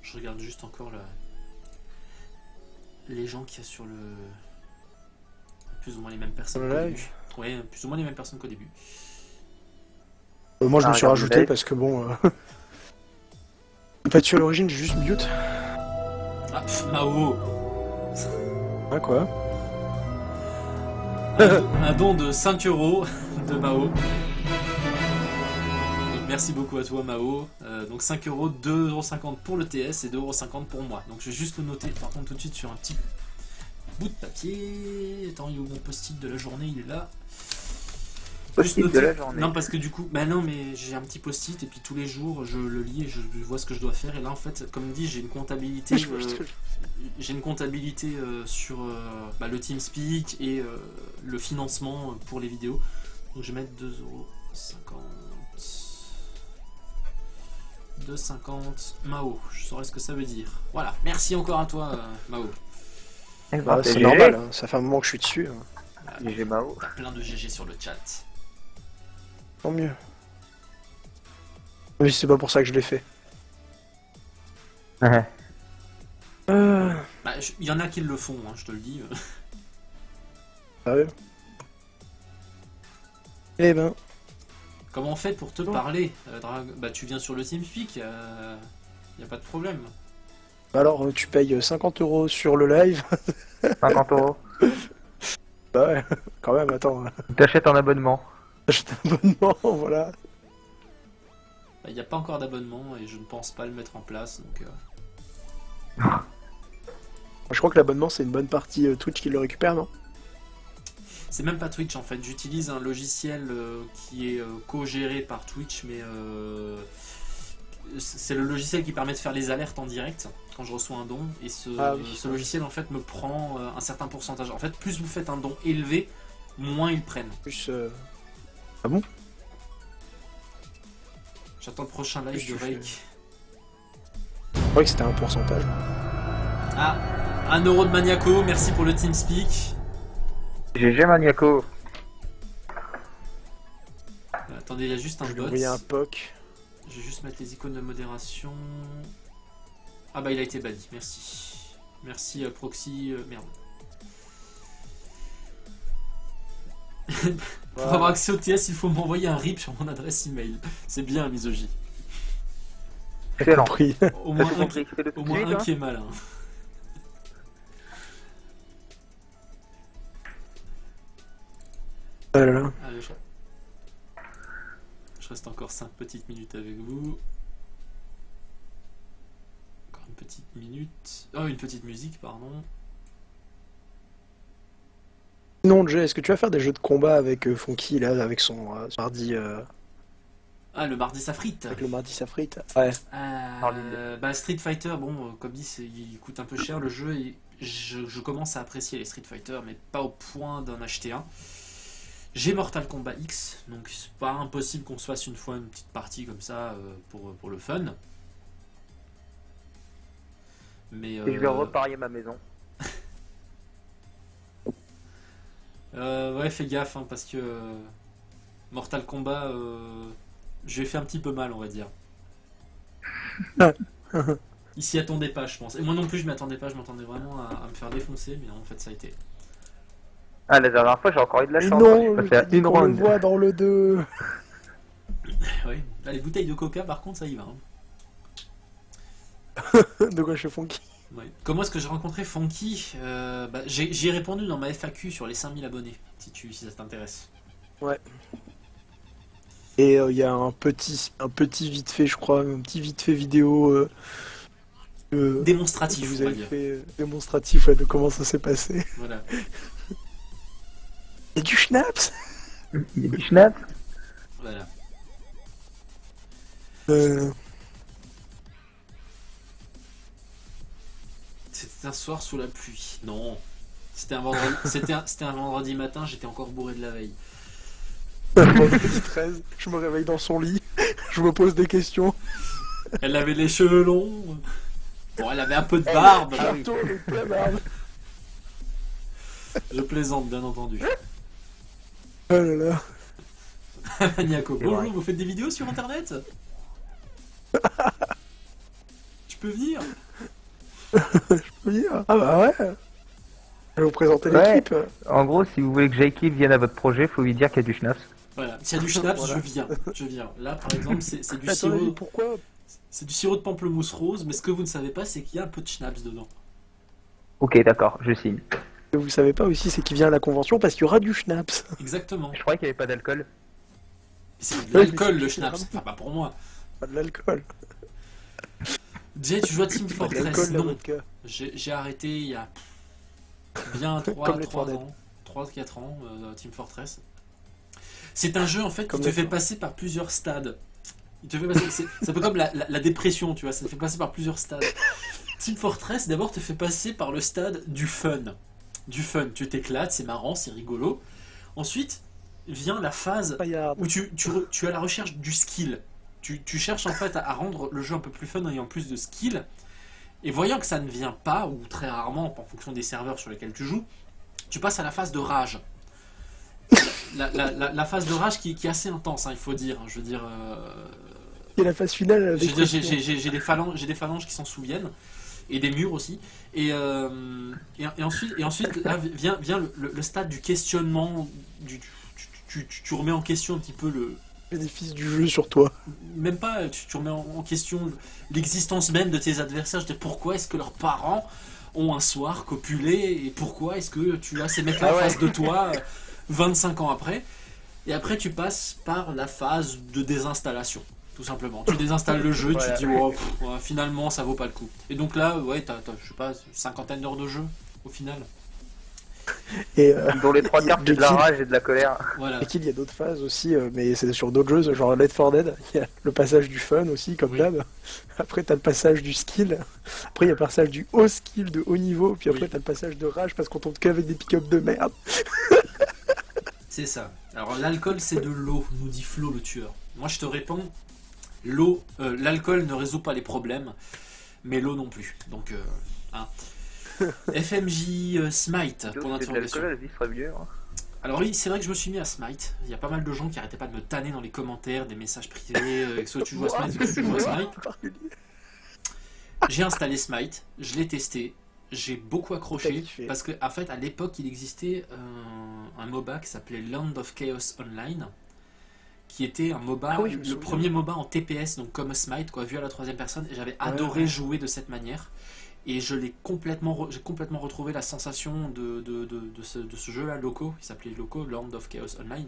Je regarde juste encore les gens qu'il y a sur le... Plus ou moins les mêmes personnes Sur qu'au le début. live. Ouais, plus ou moins les mêmes personnes qu'au début. Moi, je Ah, me suis regarde, rajouté live. parce que bon... Pas dessus à l'origine, j'ai juste mute. Ah, Mao, Ah quoi? un don de 5 € de Mao. Donc, merci beaucoup à toi Mao. Donc 5 €, 2,50 € pour le TS et 2,50 € pour moi. Donc je vais juste le noter par contre tout de suite sur un petit bout de papier. Attends, il est où mon post-it de la journée? Il est là. Post-it de la journée. Non, parce que du coup, bah non, mais j'ai un petit post-it et puis tous les jours je le lis et je vois ce que je dois faire. Et là, en fait, comme dit, j'ai une comptabilité. J'ai une comptabilité sur le TeamSpeak et le financement pour les vidéos. Donc je vais mettre 2,50 €. 2,50 Mao. Je saurais ce que ça veut dire. Voilà. Merci encore à toi, Mao. Eh ben, Bah, c'est GG. normal, hein. Ça fait un moment que je suis dessus. Hein. GG Mao. Plein de GG sur le chat. Tant mieux. Mais c'est pas pour ça que je l'ai fait. Ouais. Bah, il y en a qui le font, hein, je te le dis. Sérieux? Eh ben... Comment on fait pour te Oh. parler, Bah, tu viens sur le TeamSpeak, y a pas de problème. Alors, tu payes 50 € sur le live. 50 €. Bah ouais, quand même, attends. T'achètes un abonnement. J'achète un abonnement, voilà. Il n'y a pas encore d'abonnement et je ne pense pas le mettre en place, donc... Je crois que l'abonnement, c'est une bonne partie Twitch qui le récupère, non? C'est même pas Twitch en fait, j'utilise un logiciel qui est co-géré par Twitch, mais c'est le logiciel qui permet de faire les alertes en direct quand je reçois un don, et ce logiciel en fait me prend un certain pourcentage. En fait, plus vous faites un don élevé, moins ils prennent. Plus. Ah bon? J'attends le prochain live de Rake. Je croyais que c'était un pourcentage. Ah, 1 euro de Maniaco, merci pour le TeamSpeak. GG Maniaco. Attendez, il y a juste un Je lui ai bot. envoyé un POC. Je vais juste mettre les icônes de modération. Ah bah il a été banni, merci. Merci Proxy, merde. Pour avoir accès au TS, il faut m'envoyer un RIP sur mon adresse email. C'est bien, Misogi. Excellent. Compris. Au moins T'as tout un, compris, fais-le tout au de moins suite, un hein. qui est malin. Oh là là. Allez, je reste encore 5 petites minutes avec vous. Encore une petite minute. Oh, une petite musique, pardon. Sinon, Jay, est-ce que tu vas faire des jeux de combat avec Funky, là, avec son mardi, Ah, le mardi ça frite. avec le mardi Safrit? Ouais. Bah, Street Fighter, bon, comme dit, il coûte un peu cher le jeu, et je commence à apprécier les Street Fighter, mais pas au point d'en acheter un. J'ai Mortal Kombat X, donc c'est pas impossible qu'on se fasse une fois une petite partie comme ça pour le fun. Mais Et je vais reparier ma maison. ouais, fais gaffe, hein, parce que Mortal Kombat, je lui ai fait un petit peu mal, on va dire. Il s'y attendait pas, je pense. Et moi non plus, je m'attendais pas, je m'attendais vraiment à me faire défoncer, mais en fait, ça a été. Ah, la dernière fois, j'ai encore eu de la Mais chance. non, Je suis passé à une on le ronde. voit dans le 2. Ouais. Là, les bouteilles de coca, par contre, ça y va. De quoi je fais Funky? Ouais. Comment est-ce que j'ai rencontré Funky? Bah, j'y ai répondu dans ma FAQ sur les 5000 abonnés, si ça t'intéresse. Et il y a un petit vite fait, je crois, un petit vite fait vidéo que Démonstratif, vous on va avez dire. fait démonstratif, ouais, de comment ça s'est passé. Voilà. Et du schnapps. Il y a du schnapp. Voilà. C'était un soir sous la pluie. Non. C'était un vendredi, c'était un vendredi matin, j'étais encore bourré de la veille. Vendredi 13, je me réveille dans son lit, je me pose des questions. Elle avait les cheveux longs. Bon, elle avait un peu de barbe. Arto, avec la barbe. Je plaisante, bien entendu. Oh là là. Maniaco, C'est vrai. bonjour, vous faites des vidéos sur internet? Tu peux venir? Oui, ah bah ouais. Je vais vous présenter Ouais. l'équipe. En gros, si vous voulez que J.K. vienne à votre projet, faut lui dire qu'il y a du schnaps. Voilà, s'il y a du schnapps, Voilà. je viens. Là, par exemple, c'est du Attends, sirop, pourquoi c'est du sirop de pamplemousse rose, mais ce que vous ne savez pas, c'est qu'il y a un peu de schnapps dedans. Ok, d'accord, je signe. Ce que vous savez pas aussi, c'est qu'il vient à la convention parce qu'il y aura du schnapps. Exactement. Je croyais qu'il n'y avait pas d'alcool. C'est de l'alcool, le schnapps. Enfin, pas pour moi. Pas de l'alcool. Jay, tu joues à Team Pas de Fortress? l'alcool, la Non. vodka. J'ai arrêté il y a bien Comme les 3 Dead. ans, 3-4 ans, Team Fortress. C'est un jeu en fait Comme qui te les fait Dead. passer par plusieurs stades. Il te fait passer, c'est un peu comme la dépression, tu vois, ça te fait passer par plusieurs stades. Team Fortress d'abord te fait passer par le stade du fun. Du fun, tu t'éclates, c'est marrant, c'est rigolo. Ensuite vient la phase Regarde. où tu es à la recherche du skill. Tu cherches en fait à rendre le jeu un peu plus fun en ayant plus de skill. Et voyant que ça ne vient pas, ou très rarement en fonction des serveurs sur lesquels tu joues, tu passes à la phase de rage. La phase de rage qui est assez intense, hein, il faut dire. Je veux dire, Et la phase finale, elle a des j'ai des phalanges qui s'en souviennent, et des murs aussi. Et ensuite là, vient le stade du questionnement. Tu remets en question un petit peu le. bénéfice du jeu sur toi. Même pas, tu remets en question l'existence même de tes adversaires. Je dis, pourquoi est-ce que leurs parents ont un soir copulé, et pourquoi est-ce que tu as ces mecs-là en face de toi 25 ans après. Et après tu passes par la phase de désinstallation, tout simplement. Tu désinstalles le jeu et tu te dis oh, ouais, finalement ça vaut pas le coup. Et donc là, ouais, t'as je sais pas, 50 d'heures de jeu au final. Et Dont les trois il y a quarts c'est de la Jekyll. rage et de la colère. Voilà. Jekyll, il y a d'autres phases aussi, mais c'est sur d'autres jeux, genre Left 4 Dead. Il y a le passage du fun aussi, comme Oui. d'hab. Après, t'as le passage du skill. Après, il y a le passage du haut skill, de haut niveau. Puis après, Oui. t'as le passage de rage parce qu'on tombe qu'avec des pick-up de merde. C'est ça. Alors l'alcool c'est de l'eau, nous dit Flo le tueur. Moi je te réponds, l'eau, l'alcool ne résout pas les problèmes, mais l'eau non plus. Donc, hein. FMJ Smite, C'est pour de l'interrogation. l'alcool, la vie serait mieux. Hein. Alors oui, c'est vrai que je me suis mis à Smite. Il y a pas mal de gens qui arrêtaient pas de me tanner dans les commentaires, des messages privés, soit tu joues à Smite, soit tu joues à Smite. J'ai installé Smite, je l'ai testé, j'ai beaucoup T'as accroché, kiffé. parce que en fait à l'époque il existait un MOBA qui s'appelait Land of Chaos Online, qui était un MOBA, Ah oui, je me le souviens. premier MOBA en TPS, donc comme Smite, quoi, vu à la troisième personne, et j'avais adoré ouais. jouer de cette manière. Et je l'ai complètement, j'ai complètement retrouvé la sensation de ce jeu-là, Loco, il s'appelait Loco, Land of Chaos Online.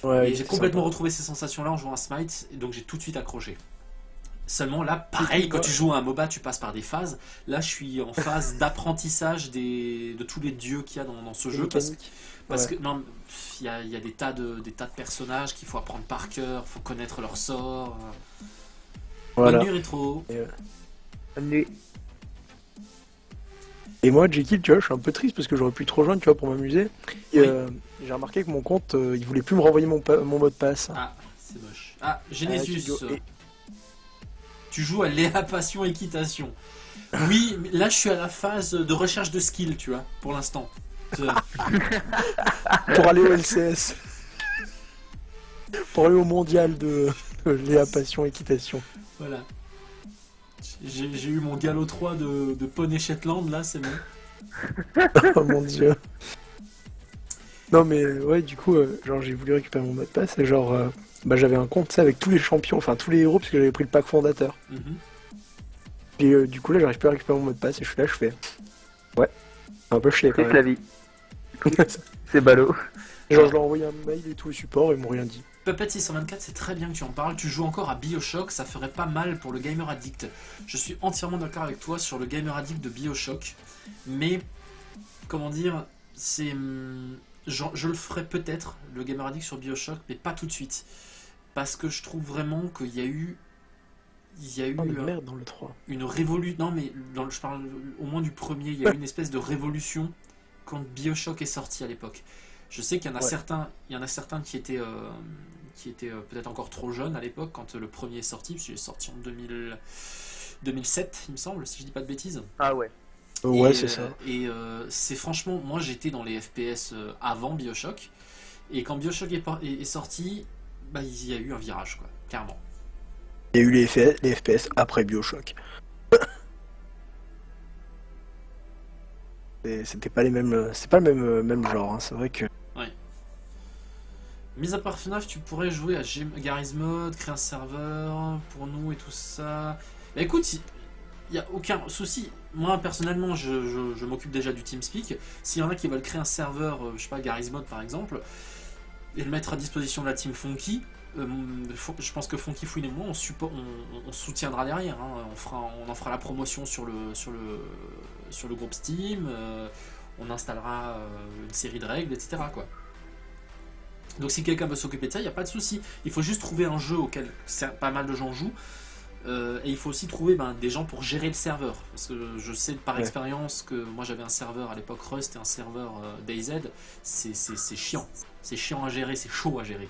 Ouais, Et j'ai c'est complètement sympa. retrouvé ces sensations-là en jouant à Smite, et donc j'ai tout de suite accroché. Seulement là, pareil, quand tu joues à un MOBA, tu passes par des phases. Là, je suis en phase d'apprentissage de tous les dieux qu'il y a dans ce Les jeu. mécaniques. Parce Ouais. que non, il y a des tas de personnages qu'il faut apprendre par cœur, il faut connaître leurs sorts. Voilà. Bonne nuit rétro. Et moi, Jekyll, tu vois, je suis un peu triste parce que j'aurais pu te rejoindre, tu vois, pour m'amuser. Et, Oui. j'ai remarqué que mon compte, il voulait plus me renvoyer mon mot de passe. Ah, c'est moche. Ah, Genesis. Et- Tu joues à Léa Passion Équitation. Oui, mais là je suis à la phase de recherche de skill, tu vois, pour l'instant. Pour aller au LCS. Pour aller au mondial de Léa Passion Équitation. Voilà. J'ai eu mon galop 3 de Poney Shetland, là, c'est bon. Oh mon dieu. Non mais ouais, du coup, genre j'ai voulu récupérer mon mot de passe et genre, bah j'avais un compte, tu sais, avec tous les champions, enfin tous les héros, parce que j'avais pris le pack fondateur. Mhm. Et du coup là, j'arrive plus à récupérer mon mot de passe et je suis là, je fais. Ouais, c'est un peu chier quand C'est même. la vie. C'est ballot. Genre je leur ai envoyé un mail et tout le support, ils m'ont rien dit. Puppet 624, c'est très bien que tu en parles. Tu joues encore à BioShock, ça ferait pas mal pour le Gamer Addict. Je suis entièrement d'accord avec toi sur le Gamer Addict de BioShock. Mais, comment dire, c'est. Je le ferai peut-être, le Gamer Addict sur BioShock, mais pas tout de suite. Parce que je trouve vraiment qu'il y a eu. Il y a eu Oh mais merde dans le 3. une révolution. Non, mais je parle au moins du premier, il y a eu une espèce de révolution quand BioShock est sorti à l'époque. Je sais qu'il y en a Ouais. certains, qui étaient peut-être encore trop jeunes à l'époque quand le premier est sorti, parce qu'il est sorti en 2007, il me semble, si je dis pas de bêtises. Ah ouais. Ouais, Et, c'est ça. Et c'est franchement, moi j'étais dans les FPS avant BioShock, et quand BioShock est sorti, bah, il y a eu un virage, quoi, clairement. Il y a eu les FPS après BioShock. Et c'était pas les mêmes, c'est pas le même genre, hein. C'est vrai que. Mis à part FNAF, tu pourrais jouer à Garry's Mod, créer un serveur pour nous et tout ça. Bah écoute, il n'y a aucun souci. Moi personnellement, je m'occupe déjà du TeamSpeak. S'il y en a qui veulent créer un serveur, je sais pas, Garry's Mod par exemple, et le mettre à disposition de la team Funky, je pense que Funky Fouine et moi, on soutiendra derrière. Hein. On en fera la promotion sur le groupe Steam. On installera une série de règles, etc. quoi. Donc si quelqu'un veut s'occuper de ça, il n'y a pas de souci. Il faut juste trouver un jeu auquel pas mal de gens jouent. Et il faut aussi trouver des gens pour gérer le serveur. Parce que je sais par expérience que moi j'avais un serveur à l'époque Rust et un serveur DayZ. C'est chiant. C'est chiant à gérer, c'est chaud à gérer.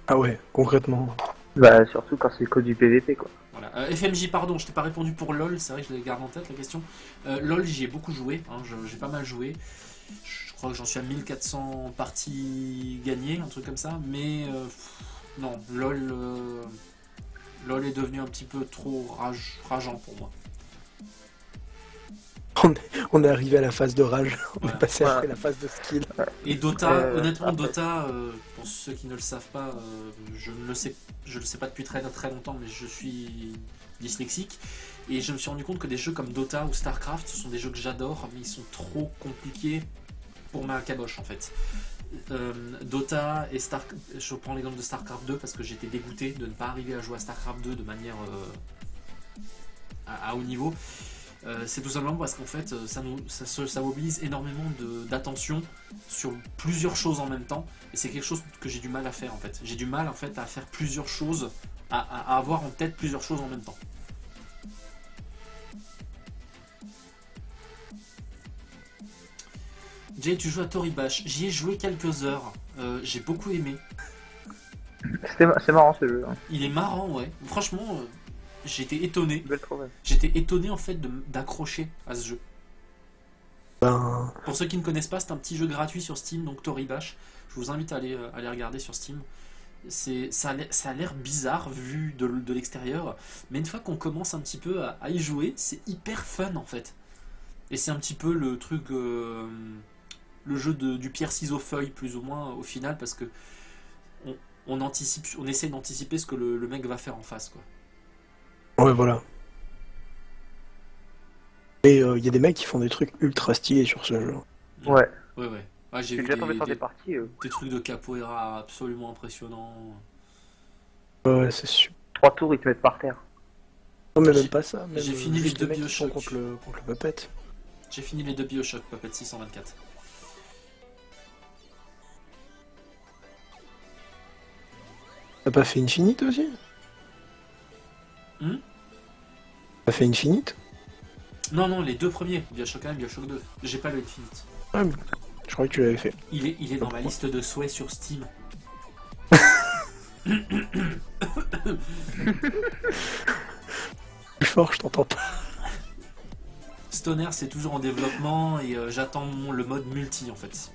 Ah ouais, concrètement. Bah surtout quand c'est que du PVP quoi. Voilà. FMJ, pardon, je t'ai pas répondu pour LOL, c'est vrai que je les garde en tête la question. LOL, j'y ai beaucoup joué, hein, j'ai pas mal joué. Je crois que j'en suis à 1400 parties gagnées, un truc comme ça, mais non, LOL est devenu un petit peu trop rageant pour moi. On est arrivé à la phase de rage, on Voilà. est passé Ouais. après la phase de skill. Et Dota, honnêtement, après. Dota, pour ceux qui ne le savent pas, je ne le sais pas depuis très très longtemps, mais je suis dyslexique. Et je me suis rendu compte que des jeux comme Dota ou StarCraft, ce sont des jeux que j'adore, mais ils sont trop compliqués pour ma caboche en fait. Dota et je prends l'exemple de StarCraft 2 parce que j'étais dégoûté de ne pas arriver à jouer à StarCraft 2 de manière à haut niveau. C'est tout simplement parce qu'en fait, ça mobilise énormément d'attention sur plusieurs choses en même temps, et c'est quelque chose que j'ai du mal à faire en fait. J'ai du mal en fait à faire plusieurs choses, à avoir en tête plusieurs choses en même temps. Jay, tu joues à Toribash. J'y ai joué quelques heures. J'ai beaucoup aimé. C'est marrant ce jeu. Hein. Il est marrant, ouais. Franchement, j'étais étonné. Belle trouvaille. J'étais étonné en fait d'accrocher à ce jeu. Ben, Pour ceux qui ne connaissent pas, c'est un petit jeu gratuit sur Steam, donc Toribash. Je vous invite à aller regarder sur Steam. Ça a l'air bizarre vu de l'extérieur, mais une fois qu'on commence un petit peu à y jouer, c'est hyper fun en fait. Et c'est un petit peu le truc, le jeu du pierre-ciseau-feuille plus ou moins au final, parce que on essaie d'anticiper ce que le mec va faire en face, quoi. ouais, voilà. Et il y a des mecs qui font des trucs ultra stylés sur ce jeu. Ouais. Ouais, ouais. Ah, j'ai J'ai vu déjà tombé sur des parties. des trucs de capoeira absolument impressionnants. Ouais, c'est super. 3 tours, ils te mettent par terre. Non, mais J'ai- même pas ça. Même j'ai fini juste les deux des mecs qui sont Bioshock. contre le Puppet. J'ai fini les deux Bioshock, Puppet 624. T'as pas fait Infinite aussi? T'as fait Infinite? Non, non, les deux premiers, Bioshock 1 et Bioshock 2. J'ai pas le Infinite. Ouais, mais je croyais que tu l'avais fait. Il est dans ma liste de souhaits sur Steam. Plus fort, je t'entends pas. Stoner, c'est toujours en développement et j'attends le mode multi en fait.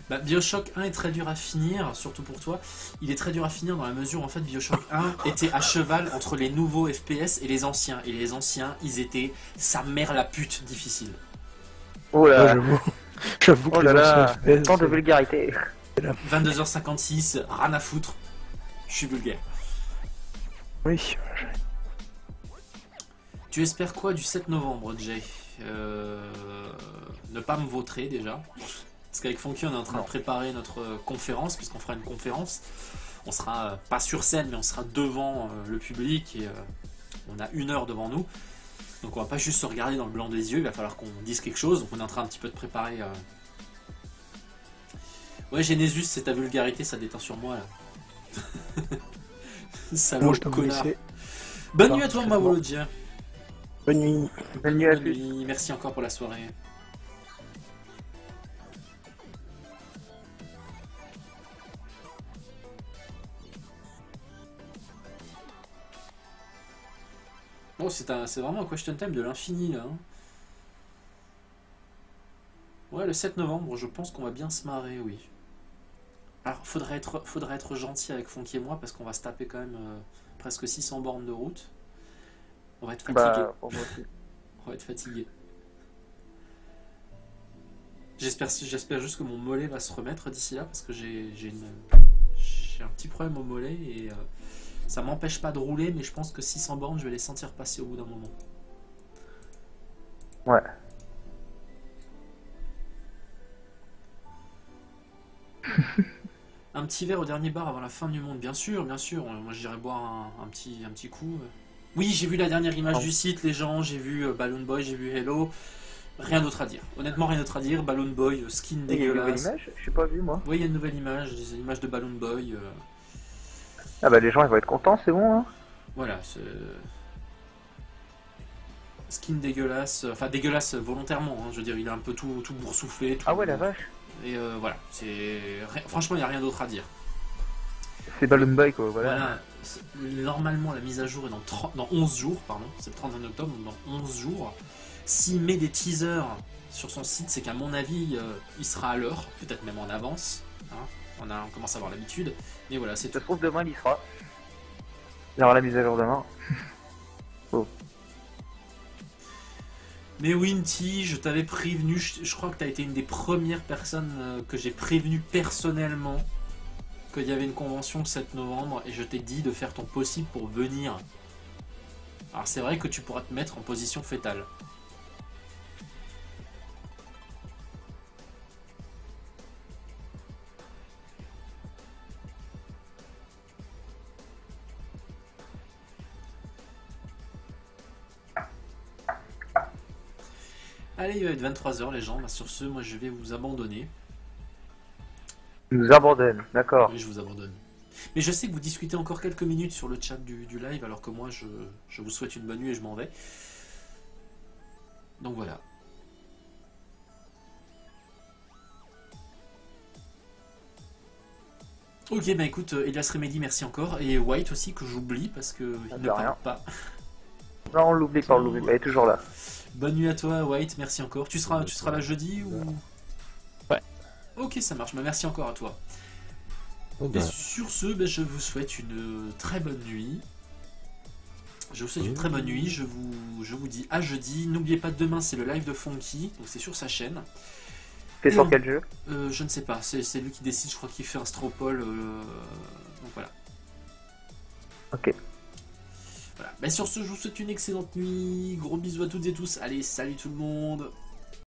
Bah, Bioshock 1 est très dur à finir, surtout pour toi. Il est très dur à finir dans la mesure où en fait Bioshock 1 était à cheval entre les nouveaux FPS et les anciens. Et les anciens, ils étaient sa mère la pute difficile. Oh Ouais, là j'avoue. J'avoue que Oh là les là anciens FPS, Tant de vulgarité. 22h56, rien à foutre. Je suis vulgaire. Oui. Tu espères quoi du 7 novembre, Jay? Ne pas me vautrer déjà. Parce qu'avec Funky, on est en train de préparer notre conférence, puisqu'on fera une conférence. On sera pas sur scène, mais on sera devant le public et on a 1 heure devant nous. Donc on va pas juste se regarder dans le blanc des yeux, il va falloir qu'on dise quelque chose. Donc on est en train un petit peu de préparer. Ouais, Genesis, c'est ta vulgarité, ça déteint sur moi là. Salaud, Moi, je dois vous connard. laisser. Bonne Alors, nuit à toi, c'est Mawolodien. Bonne nuit. Bonne nuit à Bonne tous. nuit, merci encore pour la soirée. Oh, c'est vraiment un question time de l'infini là. Hein. Ouais, le 7 novembre, je pense qu'on va bien se marrer, oui. Alors, faudrait être gentil avec Funky et moi parce qu'on va se taper quand même presque 600 bornes de route. On va être fatigué. Bah, pour moi aussi. On va être fatigué. J'espère juste que mon mollet va se remettre d'ici là parce que j'ai un petit problème au mollet et ça m'empêche pas de rouler, mais je pense que 600 bornes, je vais les sentir passer au bout d'un moment. Ouais. Un petit verre au dernier bar avant la fin du monde, bien sûr, bien sûr. Moi, j'irai boire un petit coup. Oui, j'ai vu la dernière image du site, les gens. J'ai vu Balloon Boy, j'ai vu Hello. Rien d'autre à dire. Honnêtement, rien d'autre à dire. Balloon Boy, skin Il y a une nouvelle dégueulasse. image Je sais pas vu moi. Oui, il y a une nouvelle image, des images de Balloon Boy. Ah bah les gens ils vont être contents, c'est bon hein. Voilà, skin dégueulasse. Enfin, dégueulasse volontairement. Hein, je veux dire, il est un peu tout boursouflé. Tout... Ah ouais la vache. Et voilà, franchement, il n'y a rien d'autre à dire. C'est Balloon Boy quoi, voilà. Voilà. Normalement, la mise à jour est dans 11 jours, pardon. C'est le 31 octobre, donc dans 11 jours. S'il met des teasers sur son site, c'est qu'à mon avis, il sera à l'heure, peut-être même en avance. Hein. On commence à avoir l'habitude. Mais voilà, c'est Ça tout. se trouve demain il y sera. Il y aura la mise à jour demain. Mais Winty, je t'avais prévenu, je crois que tu as été une des premières personnes que j'ai prévenu personnellement qu'il y avait une convention le 7 novembre et je t'ai dit de faire ton possible pour venir. Alors c'est vrai que tu pourras te mettre en position fétale. Allez, il va être 23h les gens, bah, sur ce, moi je vais vous abandonner. Il nous abandonne, d'accord. Oui, je vous abandonne. Mais je sais que vous discutez encore quelques minutes sur le chat du live, alors que moi je vous souhaite une bonne nuit et je m'en vais. Donc voilà. Ok, bah écoute, Elias Remedy, merci encore. Et White aussi, que j'oublie parce que il ne De rien. parle pas. Non, on l'oublie pas, il est toujours là. Bonne nuit à toi, White, merci encore. Tu seras là jeudi ou... Ouais. Ok, ça marche, bah merci encore à toi. Oh, Et bah, sur ce, bah, je vous souhaite une très bonne nuit. Je vous souhaite une très bonne nuit, je vous dis à jeudi. N'oubliez pas, demain c'est le live de Fonky, donc c'est sur sa chaîne. C'est Et sur on- quel jeu? Je ne sais pas, c'est lui qui décide, je crois qu'il fait un Stropole. Donc voilà. Ok. Voilà. Bah, sur ce, je vous souhaite une excellente nuit. Gros bisous à toutes et tous. Allez, salut tout le monde.